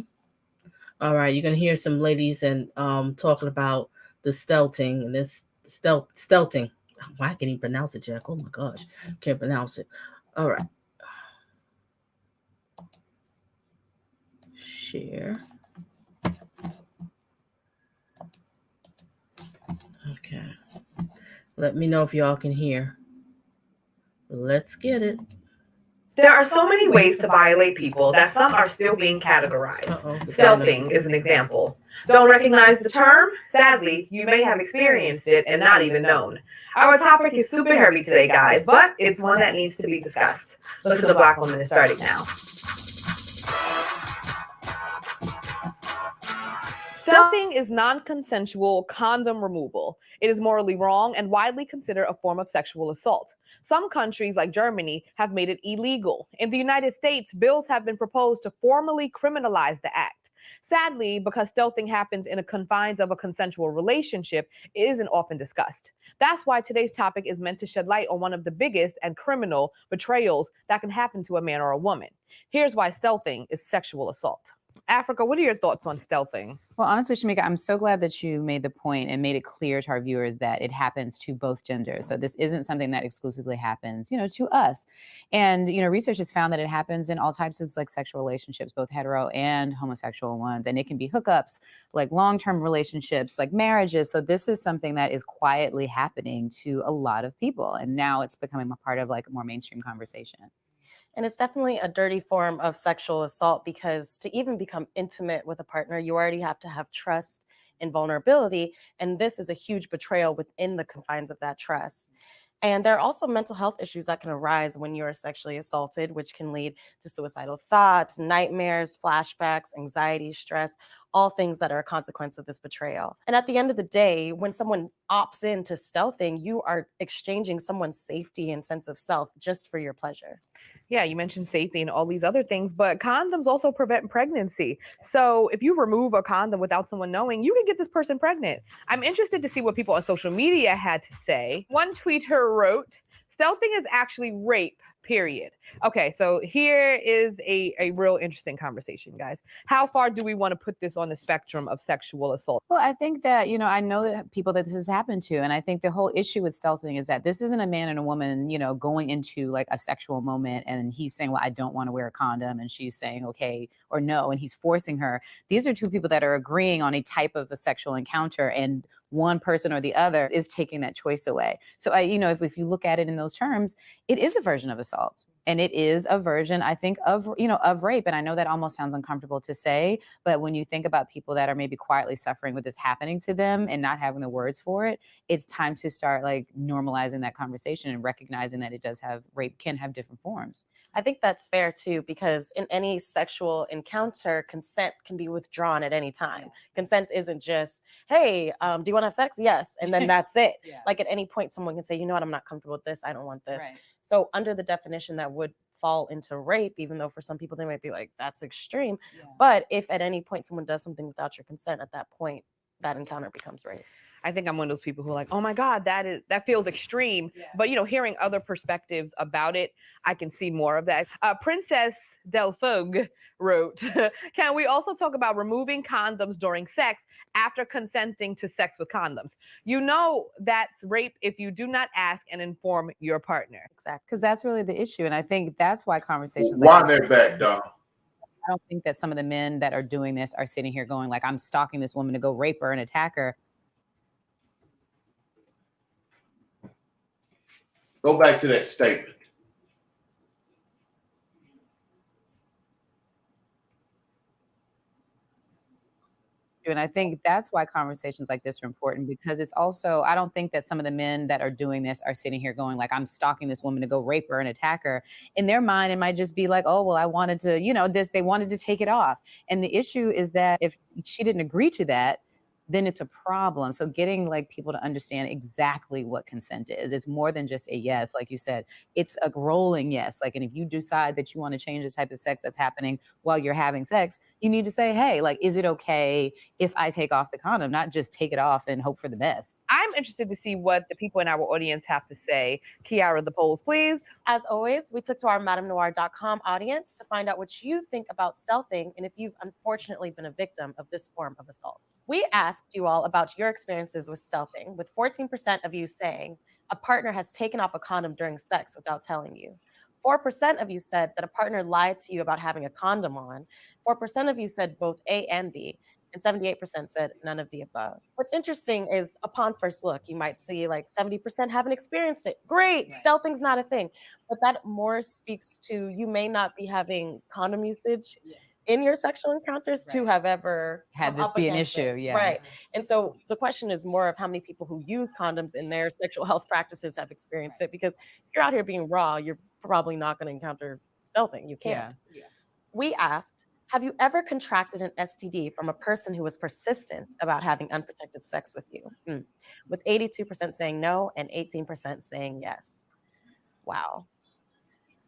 All right, you're gonna hear some ladies and talking about the stealthing and this stealthing. Why can't even pronounce it, Jack? Oh my gosh, can't pronounce it. All right. Share. Okay. Let me know if y'all can hear. Let's get it. There are so many ways to violate people that some are still being categorized. Stealthing is an example. Don't recognize the term? Sadly, you may have experienced it and not even known. Our topic is super heavy today, guys, but it's one that needs to be discussed. Listen to the Black Woman is starting now. Stealthing is non-consensual condom removal. It is morally wrong and widely considered a form of sexual assault. Some countries, like Germany, have made it illegal. In the United States, bills have been proposed to formally criminalize the act. Sadly, because stealthing happens in the confines of a consensual relationship, it isn't often discussed. That's why today's topic is meant to shed light on one of the biggest and criminal betrayals that can happen to a man or a woman. Here's why stealthing is sexual assault. Africa, what are your thoughts on stealthing? Well, honestly, Shamika, I'm so glad that you made the point and made it clear to our viewers that it happens to both genders. So this isn't something that exclusively happens, to us. And, research has found that it happens in all types of like sexual relationships, both hetero and homosexual ones. And it can be hookups, like long-term relationships, like marriages. So this is something that is quietly happening to a lot of people. And now it's becoming a part of like a more mainstream conversation. And it's definitely a dirty form of sexual assault because to even become intimate with a partner, you already have to have trust and vulnerability. And this is a huge betrayal within the confines of that trust. And there are also mental health issues that can arise when you're sexually assaulted, which can lead to suicidal thoughts, nightmares, flashbacks, anxiety, stress, all things that are a consequence of this betrayal. And at the end of the day, when someone opts into stealthing, you are exchanging someone's safety and sense of self just for your pleasure. Yeah, you mentioned safety and all these other things, but condoms also prevent pregnancy. So if you remove a condom without someone knowing, you can get this person pregnant. I'm interested to see what people on social media had to say. One tweeter wrote, "Stealthing is actually rape, period." Okay, so here is a real interesting conversation, guys. How far do we want to put this on the spectrum of sexual assault? Well, I think that, I know that people that this has happened to, and I think the whole issue with stealthing is that this isn't a man and a woman, going into like a sexual moment and he's saying, well, I don't want to wear a condom. And she's saying, okay, or no, and he's forcing her. These are two people that are agreeing on a type of a sexual encounter. And one person or the other is taking that choice away. So if you look at it in those terms, it is a version of assault. And it is a version, I think, of rape. And I know that almost sounds uncomfortable to say, but when you think about people that are maybe quietly suffering with this happening to them and not having the words for it, it's time to start like normalizing that conversation and recognizing that rape can have different forms. I think that's fair too, because in any sexual encounter, consent can be withdrawn at any time. Consent isn't just, hey, do you want to have sex? Yes. And then that's it. Like at any point, someone can say, you know what, I'm not comfortable with this. I don't want this. Right. So under the definition that would fall into rape, even though for some people they might be like, that's extreme. Yeah. But if at any point someone does something without your consent, at that point, that encounter becomes rape. I think I'm one of those people who are like, oh my God, that feels extreme. Yeah. But hearing other perspectives about it, I can see more of that. Princess Delfogue wrote, can we also talk about removing condoms during sex after consenting to sex with condoms? That's rape if you do not ask and inform your partner. Exactly. Because that's really the issue. And I think that's why conversations Wind that back, Donna. I don't think that some of the men that are doing this are sitting here going like, I'm stalking this woman to go rape her and attack her. Go back to that statement. And I think that's why conversations like this are important, because it's also, I don't think that some of the men that are doing this are sitting here going like, I'm stalking this woman to go rape her and attack her. In their mind, it might just be like, oh, well, I wanted to, they wanted to take it off. And the issue is that if she didn't agree to that, then it's a problem. So getting like people to understand exactly what consent is. It's more than just a yes, like you said. It's a rolling yes. Like, and if you decide that you want to change the type of sex that's happening while you're having sex, you need to say, hey, like, is it okay if I take off the condom? Not just take it off and hope for the best. I'm interested to see what the people in our audience have to say. Kiara, the polls, please. As always, we took to our madamenoir.com audience to find out what you think about stealthing and if you've unfortunately been a victim of this form of assault. We asked you all about your experiences with stealthing, with 14% of you saying a partner has taken off a condom during sex without telling you. 4% of you said that a partner lied to you about having a condom on. 4% of you said both A and B. And 78% said none of the above. What's interesting is upon first look, you might see like 70% haven't experienced it. Great, right. Stealthing's not a thing. But that more speaks to you may not be having condom usage in your sexual encounters to have ever had this be an issue. Yeah. Right. And so the question is more of how many people who use condoms in their sexual health practices have experienced it. Because if you're out here being raw, you're probably not going to encounter stealthing. You can't. Yeah. We asked, have you ever contracted an STD from a person who was persistent about having unprotected sex with you? With 82% saying no and 18% saying yes. Wow.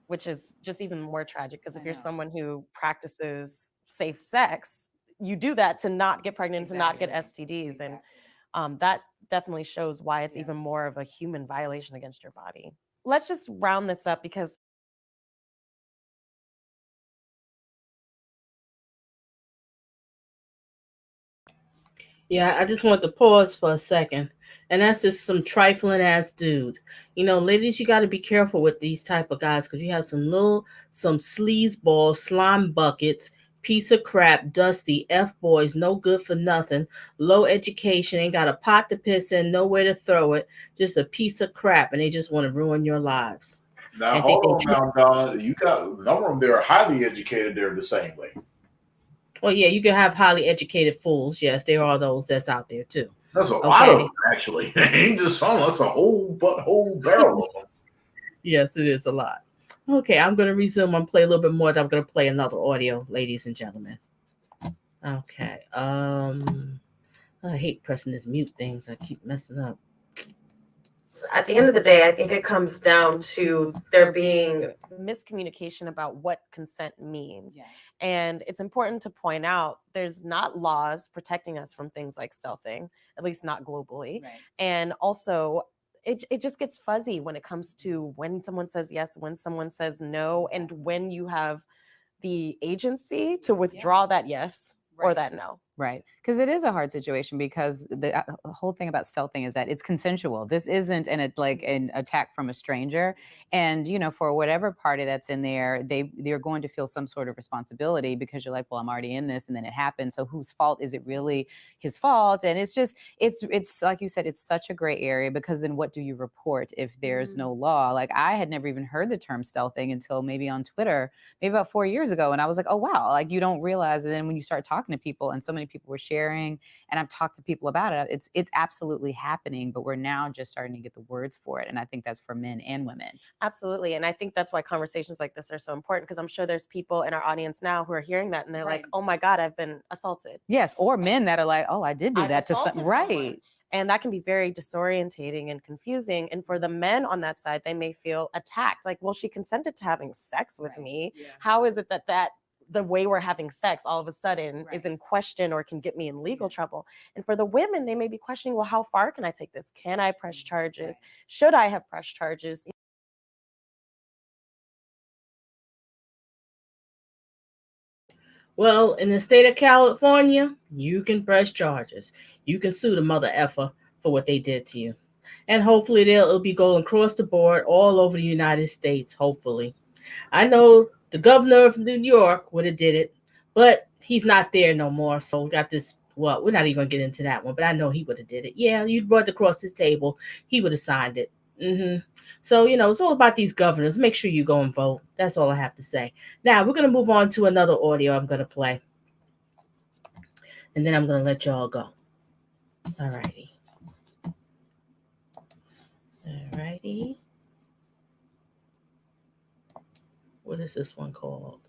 Which is just even more tragic because if you're someone who practices safe sex, you do that to not get pregnant, to not get STDs. And that definitely shows why it's even more of a human violation against your body. Let's just round this up because yeah, I just want to pause for a second. And that's just some trifling ass dude. Ladies, you got to be careful with these type of guys because you have some sleazeball, slime buckets, piece of crap, dusty, F-boys, no good for nothing, low education, ain't got a pot to piss in, nowhere to throw it, just a piece of crap, and they just want to ruin your lives. Now, hold on now, Donna. You got a number of them, they're highly educated, they're the same way. Well, yeah, you can have highly educated fools. Yes, there are those that's out there too. That's a lot of them, actually. It ain't just some. That's a whole barrel of them. Yes, it is a lot. Okay, I'm going to resume and play a little bit more. I'm going to play another audio, ladies and gentlemen. Okay. I hate pressing this mute things. I keep messing up. At the end of the day, I think it comes down to there being miscommunication about what consent means. Yeah. And it's important to point out there's not laws protecting us from things like stealthing, at least not globally. Right. And also, it just gets fuzzy when it comes to when someone says yes, when someone says no, and when you have the agency to withdraw that yes or that no. Right. Because it is a hard situation because the whole thing about stealthing is that it's consensual. This isn't an attack from a stranger. And, for whatever party that's in there, they're going to feel some sort of responsibility because you're like, well, I'm already in this and then it happened. So whose fault is it really his fault? And it's just, it's like you said, it's such a gray area because then what do you report if there's no law? Like I had never even heard the term stealthing until maybe on Twitter, maybe about 4 years ago. And I was like, oh, wow, like you don't realize. And then when you start talking to people and so many people were sharing, and I've talked to people about it, it's absolutely happening, but we're now just starting to get the words for it. And I think that's for men and women. Absolutely. And I think that's why conversations like this are so important, because I'm sure there's people in our audience now who are hearing that and they're like, oh my God, I've been assaulted. Yes. Or men that are like, oh, I did do that to someone. Right. And that can be very disorientating and confusing. And for the men on that side, they may feel attacked. Like, well, she consented to having sex with me. Yeah. How is it that the way we're having sex all of a sudden is in question or can get me in legal trouble? And for the women, they may be questioning, well, how far can I take this? Can I press charges? Should I have pressed charges? Well, in the state of California, you can press charges. You can sue the mother effer for what they did to you. And hopefully it'll be going across the board all over the United States, hopefully. I know the governor of New York would have did it, but he's not there no more. So we got this, well, we're not even going to get into that one, but I know he would have did it. Yeah, you brought it across his table. He would have signed it. So, it's all about these governors. Make sure you go and vote. That's all I have to say. Now, we're going to move on to another audio I'm going to play. And then I'm going to let y'all go. All righty. All righty. What is this one called?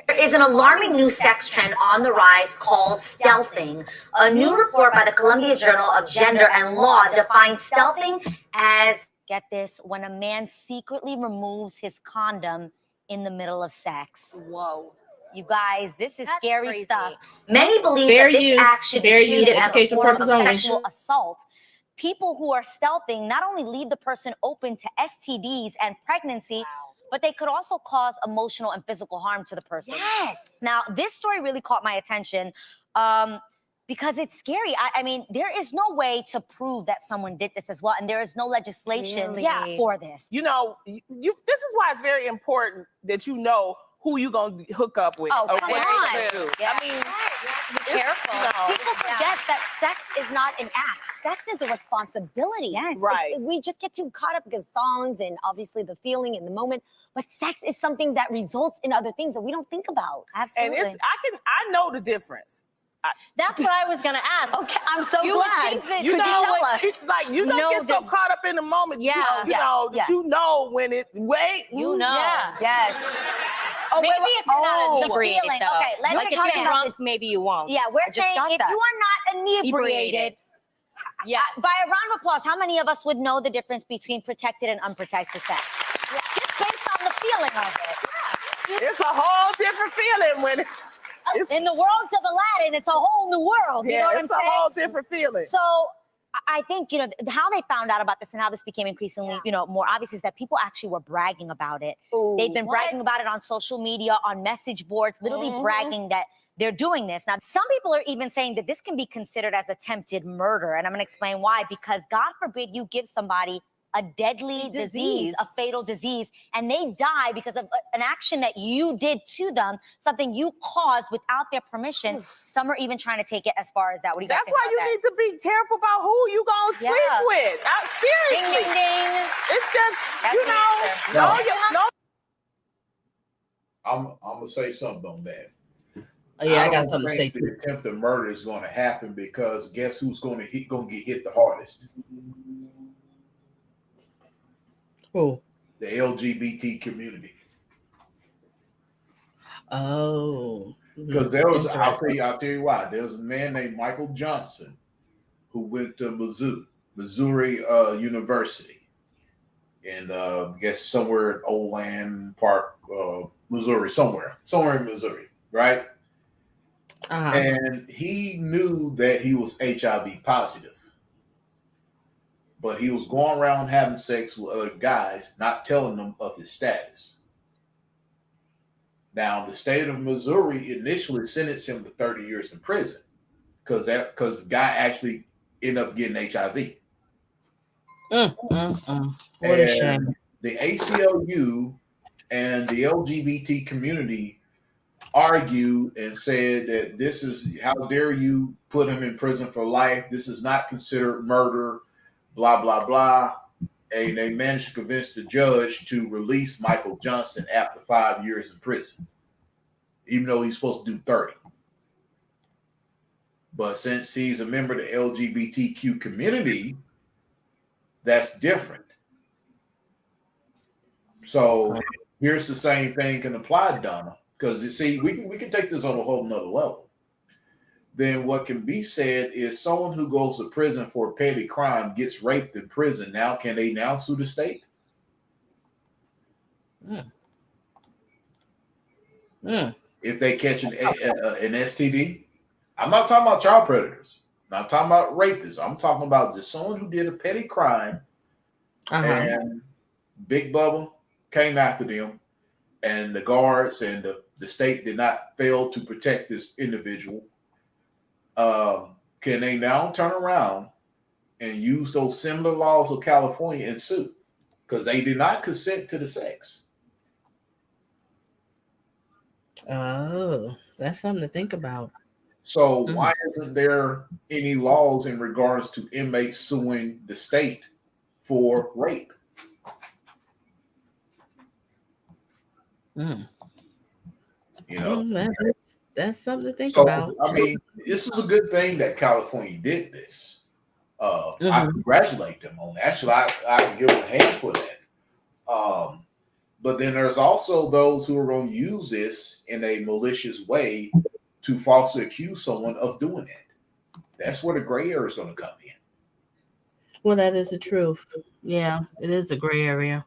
There is an alarming new sex trend on the rise called stealthing. A new report by the Columbia Journal of Gender and Law defines stealthing as, get this, when a man secretly removes his condom in the middle of sex. Whoa. You guys, this is scary crazy stuff. Many believe that this act should be treated as a form of sexual assault. People who are stealthing not only leave the person open to STDs and pregnancy, but they could also cause emotional and physical harm to the person. Yes. Now, this story really caught my attention because it's scary. I mean, there is no way to prove that someone did this as well, and there is no legislation for this. This is why it's very important that you know who you gonna hook up with. Oh, come on. Yeah. I mean, be careful. People forget that sex is not an act. Sex is a responsibility. Yes. Right. We just get too caught up because songs and obviously the feeling in the moment. But sex is something that results in other things that we don't think about. Absolutely. And I know the difference. That's what I was gonna ask. Okay, I'm so glad. Could you tell us? It's like you don't get so caught up in the moment. You know when it. You know. Yeah. Yes. Oh, maybe if you're not inebriated, though. Okay, let's like if you're drunk, maybe you won't. Yeah, we're saying if you are not inebriated. Yes. By a round of applause, how many of us would know the difference between protected and unprotected sex? Yeah. Just based on the feeling of it. Yeah. It's a whole different feeling when in the world of Aladdin, it's a whole new world. You know what I'm saying? It's a whole different feeling. So I think, how they found out about this and how this became increasingly, more obvious is that people actually were bragging about it. Ooh, they've been bragging about it on social media, on message boards, literally bragging that they're doing this. Now, some people are even saying that this can be considered as attempted murder. And I'm going to explain why. Because God forbid you give somebody a deadly disease, a fatal disease, and they die because of an action that you did to them, something you caused without their permission. Some are even trying to take it as far as that. What do you guys think about that? That's why you need to be careful about who you gonna sleep with. Seriously. Ding, ding, ding. It's just, no. I'm gonna say something on that. Oh, yeah, I got something to say too. The attempted murder is going to happen because guess who's going to get hit the hardest? Who? The LGBT community. Oh. Because there was, I'll tell you why. There was a man named Michael Johnson who went to Missouri University, and I guess somewhere in Oland Park, Missouri, somewhere in Missouri, right? And he knew that he was HIV positive. But he was going around having sex with other guys, not telling them of his status. Now, the state of Missouri initially sentenced him to 30 years in prison because the guy actually ended up getting HIV. What a shame. The ACLU and the LGBT community argued and said that this is, how dare you put him in prison for life? This is not considered murder, blah, blah, blah. And they managed to convince the judge to release Michael Johnson after 5 years in prison, even though he's supposed to do 30. But since he's a member of the LGBTQ community, that's different. So here's the same thing can apply, Donna, because you see, we can take this on a whole nother level. Then what can be said is someone who goes to prison for a petty crime gets raped in prison. Now, can they now sue the state? If they catch an STD? I'm not talking about child predators. I'm not talking about rapists. I'm talking about just someone who did a petty crime and Big Bubba came after them, and the guards and the state did not fail to protect this individual. Can they now turn around and use those similar laws of California and sue? Because they did not consent to the sex. Oh, that's something to think about. So why isn't there any laws in regards to inmates suing the state for rape? You know, that's something to think about. I mean, this is a good thing that California did this. I congratulate them on that. Actually, I can give them a hand for that. But then there's also those who are going to use this in a malicious way to falsely accuse someone of doing it. That's where the gray area is going to come in. Well, that is the truth. Yeah, it is a gray area.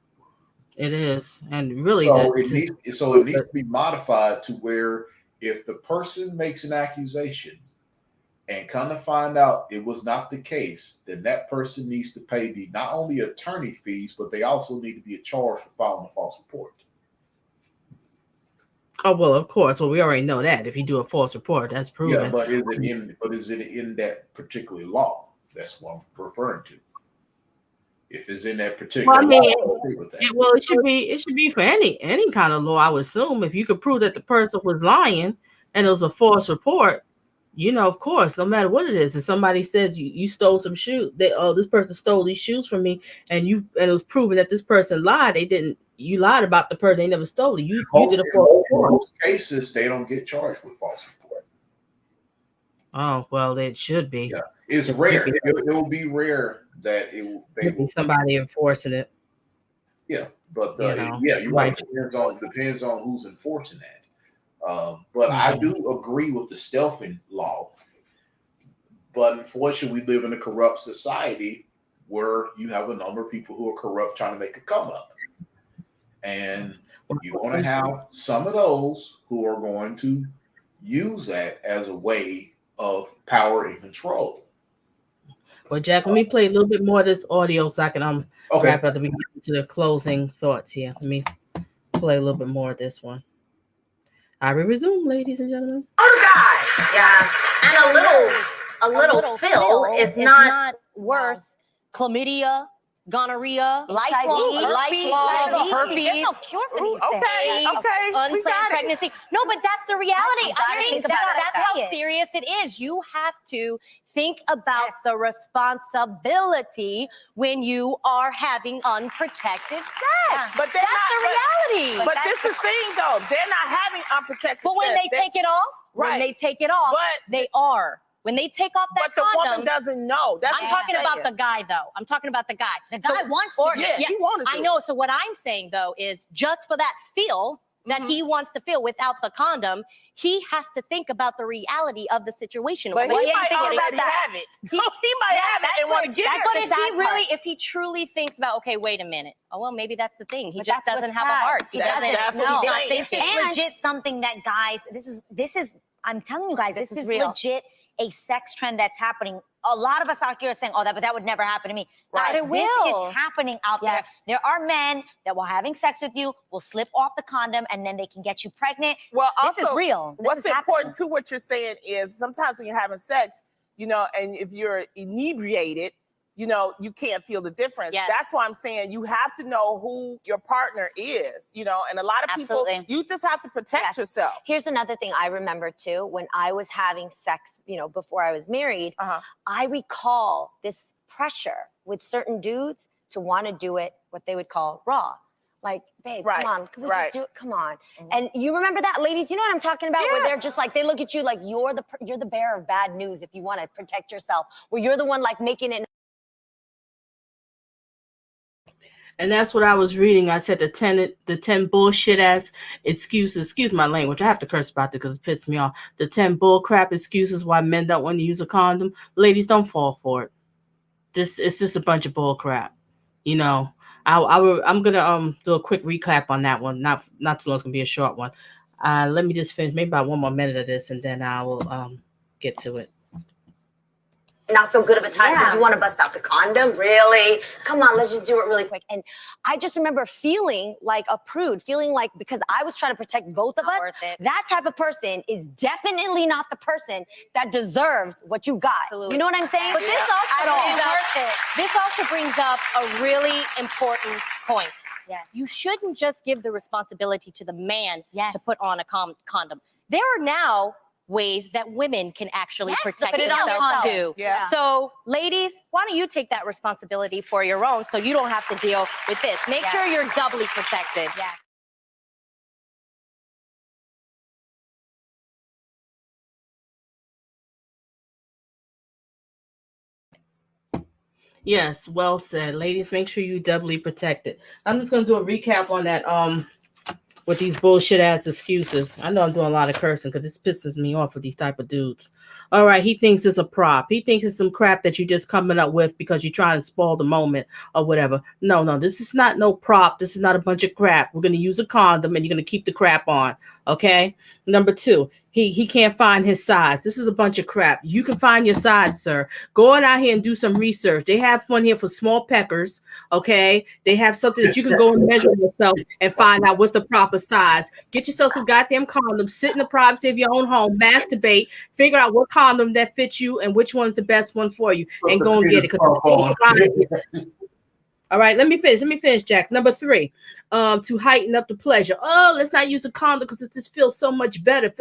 It is. And really, so it needs to be modified to where if the person makes an accusation and come to find out it was not the case, then that person needs to pay the not only attorney fees, but they also need to be charged for filing a false report. Oh, well, of course. Well, we already know that. If you do a false report, that's proven. Yeah, but is it in that particular law? That's what I'm referring to. If it's in that particular law, I agree with that. It should be for any kind of law, I would assume. If you could prove that the person was lying and it was a false report, you know, of course, no matter what it is, if somebody says you stole some shoes, this person stole these shoes from me, and it was proven that this person lied, you lied about the person, they never stole it. You did a false report. In most cases, they don't get charged with false report. Oh, well, it should be. Yeah, it's rare. It will be rare that they will somebody enforcing it. Yeah, but you're right. It depends on who's enforcing that. But I do agree with the stealthing law. But unfortunately, we live in a corrupt society where you have a number of people who are corrupt trying to make a come up. And you want to have some of those who are going to use that as a way of power and control. Well, Jack, let me play a little bit more of this audio so I can wrap up. We get to the closing thoughts here. Let me play a little bit more of this one. I will resume, ladies and gentlemen. Yeah, and a little fill is not worth chlamydia, gonorrhea, lifelong herpes. There's no cure for these things. Unplanned pregnancy. No, but that's the reality. I think that's how serious it is. You have to think about the responsibility when you are having unprotected sex. But that's the reality. But this is the thing, though. They're not having unprotected sex. But when they take it off, they are. When they take off that condom, the woman doesn't know. I'm talking about the guy, though. I'm talking about the guy. The guy wants to. He wanted to. I know. So what I'm saying, though, is just for that feel that he wants to feel without the condom, he has to think about the reality of the situation. But he might already have it. He might have it and want to get it. But if he truly thinks about, okay, wait a minute. Oh, well, maybe that's the thing. He just doesn't have a heart. He doesn't. It's legit something that guys. This is I'm telling you guys, this is real. legit a sex trend that's happening. A lot of us out here are saying, oh, but that would never happen to me. Right. Guys, It this will. is happening out Yes. there. There are men that while having sex with you will slip off the condom and then they can get you pregnant. Well, this is also, real. This what's is happening. important to what you're saying is sometimes when you're having sex, you know, and if you're inebriated, you know, you can't feel the difference. Yes. That's why I'm saying you have to know who your partner is, you know, and a lot of Absolutely. people, you just have to protect yourself. Here's another thing I remember too. When I was having sex, you know, before I was married, I recall this pressure with certain dudes to want to do it, what they would call raw. Like, babe, come on, can we just do it? Come on. And you remember that, ladies? You know what I'm talking about? Where they're just like, they look at you like you're the bearer of bad news if you want to protect yourself. Where you're the one like making it. And that's what I was reading. I said the 10 bullshit ass excuses. Excuse my language. I have to curse about it because it pissed me off. The 10 bull crap excuses why men don't want to use a condom. Ladies, don't fall for it. It's just a bunch of bull crap. You know, I'm gonna do a quick recap on that one. Not too long. It's gonna be a short one. Let me just finish maybe about 1 more minute of this, and then I will get to it. Not so good of a time because you want to bust out the condom. Really? Come on, let's just do it really quick. And I just remember feeling like a prude, feeling like because I was trying to protect both of us, that type of person is definitely not the person that deserves what you got. Absolutely. You know what I'm saying? But this also brings up a really important point. Yes. You shouldn't just give the responsibility to the man to put on a condom. There are now ways that women can actually protect put it on themselves yourself. too. Yeah. So ladies, why don't you take that responsibility for your own so you don't have to deal with this. Make sure you're doubly protected. Yeah. Yes, well said. Ladies, make sure you doubly protected. I'm just gonna do a recap on that with these bullshit ass excuses. I know I'm doing a lot of cursing because this pisses me off with these type of dudes. All right, he thinks it's a prop. He thinks it's some crap that you're just coming up with because you're trying to spoil the moment or whatever. No, this is not no prop. This is not a bunch of crap. We're gonna use a condom and you're gonna keep the crap on. Okay. Number 2, he can't find his size. This is a bunch of crap. You can find your size, sir. Go on out here and do some research. They have one here for small peckers. Okay. They have something that you can go and measure yourself and find out what's the proper size. Get yourself some goddamn condoms. Sit in the privacy of your own home. Masturbate. Figure out what condom that fits you and which one's the best one for you. And go and get it. All right, let me finish, Jack. Number 3, to heighten up the pleasure. Oh, let's not use a condom because it just feels so much better.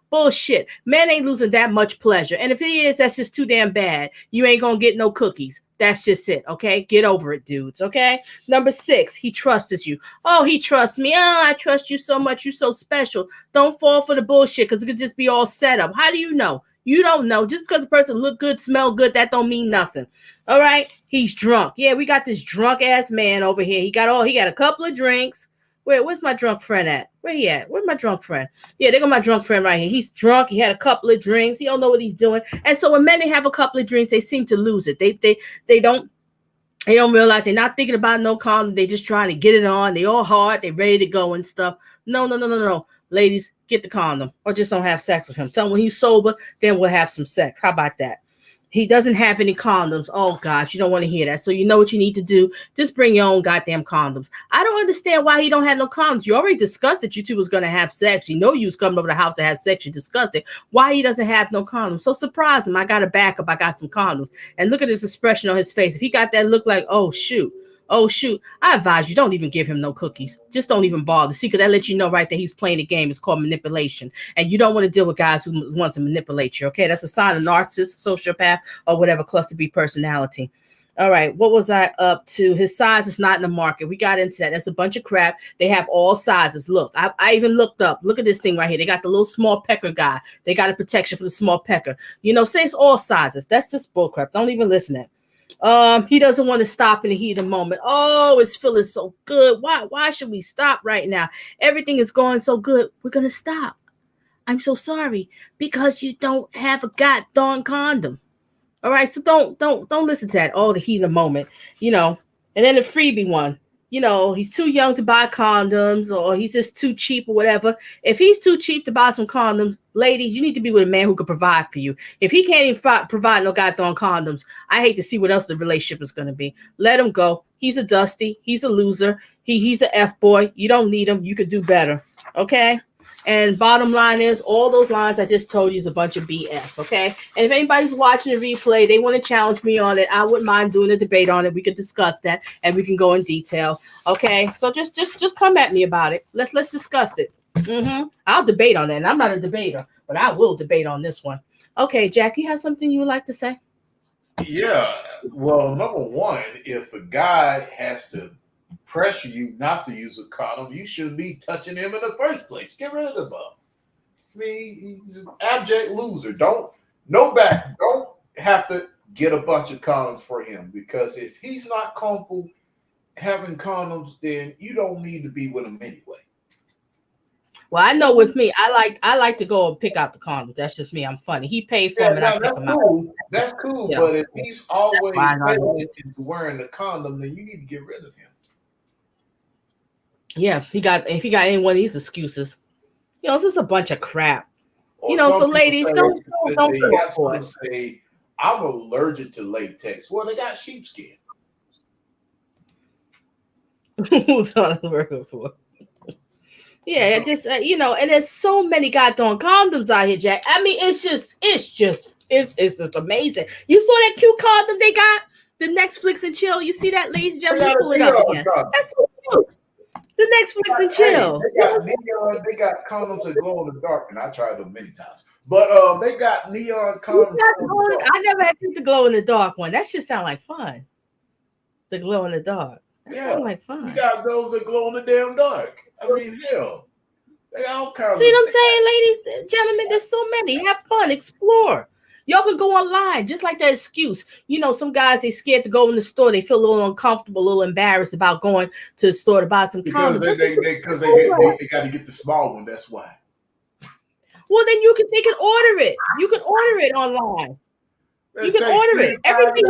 Bullshit. Man ain't losing that much pleasure. And if it is, that's just too damn bad. You ain't gonna get no cookies. That's just it, okay? Get over it, dudes, okay? Number 6, he trusts you. Oh, he trusts me. Oh, I trust you so much. You're so special. Don't fall for the bullshit because it could just be all set up. How do you know? You don't know. Just because a person look good, smell good, that don't mean nothing. All right? He's drunk. Yeah, we got this drunk ass man over here. He got a couple of drinks. Where's my drunk friend at? Where he at? Where's my drunk friend? Yeah, they got my drunk friend right here. He's drunk. He had a couple of drinks. He don't know what he's doing. And so when men have a couple of drinks, they seem to lose it. They don't realize they're not thinking about no condom. They just trying to get it on. They all hard. They ready to go and stuff. No. Ladies, get the condom or just don't have sex with him. Tell him when he's sober, then we'll have some sex. How about that? He doesn't have any condoms. Oh, gosh, you don't want to hear that. So you know what you need to do? Just bring your own goddamn condoms. I don't understand why he don't have no condoms. You already discussed that you two was going to have sex. You know you was coming over the house to have sex. You discussed it. Why he doesn't have no condoms? So surprise him. I got a backup. I got some condoms. And look at his expression on his face. If he got that look like, oh, shoot, I advise you, don't even give him no cookies. Just don't even bother. See, because that lets you know right that he's playing the game. It's called manipulation. And you don't want to deal with guys who want to manipulate you, okay? That's a sign of narcissist, sociopath, or whatever, cluster B personality. All right, what was I up to? His size is not in the market. We got into that. That's a bunch of crap. They have all sizes. Look, I even looked up. Look at this thing right here. They got the little small pecker guy. They got a protection for the small pecker. You know, say it's all sizes. That's just bullcrap. Don't even listen to it. He doesn't want to stop in the heat of the moment. Oh, it's feeling so good. Why should we stop right now? Everything is going so good. We're gonna stop. I'm so sorry because you don't have a goddamn condom. All right, so don't listen to that. Oh, the heat of the moment, you know. And then the freebie one. he's too young to buy condoms, or he's just too cheap or whatever. If he's too cheap to buy some condoms, lady, you need to be with a man who can provide for you. If he can't even provide no goddamn condoms, I hate to see what else the relationship is going to be. Let him go. He's a dusty. He's a loser. He's an F-boy. You don't need him. You could do better. Okay? And bottom line is, all those lines I just told you is a bunch of BS, okay? And if anybody's watching the replay, they want to challenge me on it, I wouldn't mind doing a debate on it. We could discuss that, and we can go in detail, okay? So just come at me about it. Let's discuss it. I'll debate on that, and I'm not a debater, but I will debate on this one. Okay, Jack, you have something you would like to say? Yeah. Well, number one, if a guy has to pressure you not to use a condom, you shouldn't be touching him in the first place. Get rid of the bum. I mean, he's an abject loser. Don't have to get a bunch of condoms for him, because if he's not comfortable having condoms, then you don't need to be with him anyway. Well, I know with me, I like to go and pick out the condoms. That's just me. I'm funny. He paid for them, and I pick them out. That's cool. Yeah. But if he's always into wearing the condom, then you need to get rid of him. Yeah, if he got any one of these excuses, it's just a bunch of crap. So ladies, don't say, I'm allergic to latex. Well, they got sheepskin. Who's working for? Yeah, just and there's so many goddamn condoms out here, Jack. I mean, it's just amazing. You saw that cute condom they got, the Netflix and chill. You see that, ladies and gentlemen? Pull it up again. That's so cute. The Netflix and chill. They got condoms that glow in the dark, and I tried them many times. But they got neon condoms. I never had the glow in the dark one. That should sound like fun. The glow in the dark. Yeah, like fun. You got those that glow in the damn dark. I mean, hell, they got all kinds. See what I'm saying, ladies and gentlemen? There's so many. Have fun, explore. Y'all can go online, just like that excuse. Some guys, they scared to go in the store. They feel a little uncomfortable, a little embarrassed about going to the store to buy some condoms. Because they got to get the small one. That's why. Well, then they can order it. You can order it online. You can order it. Everything.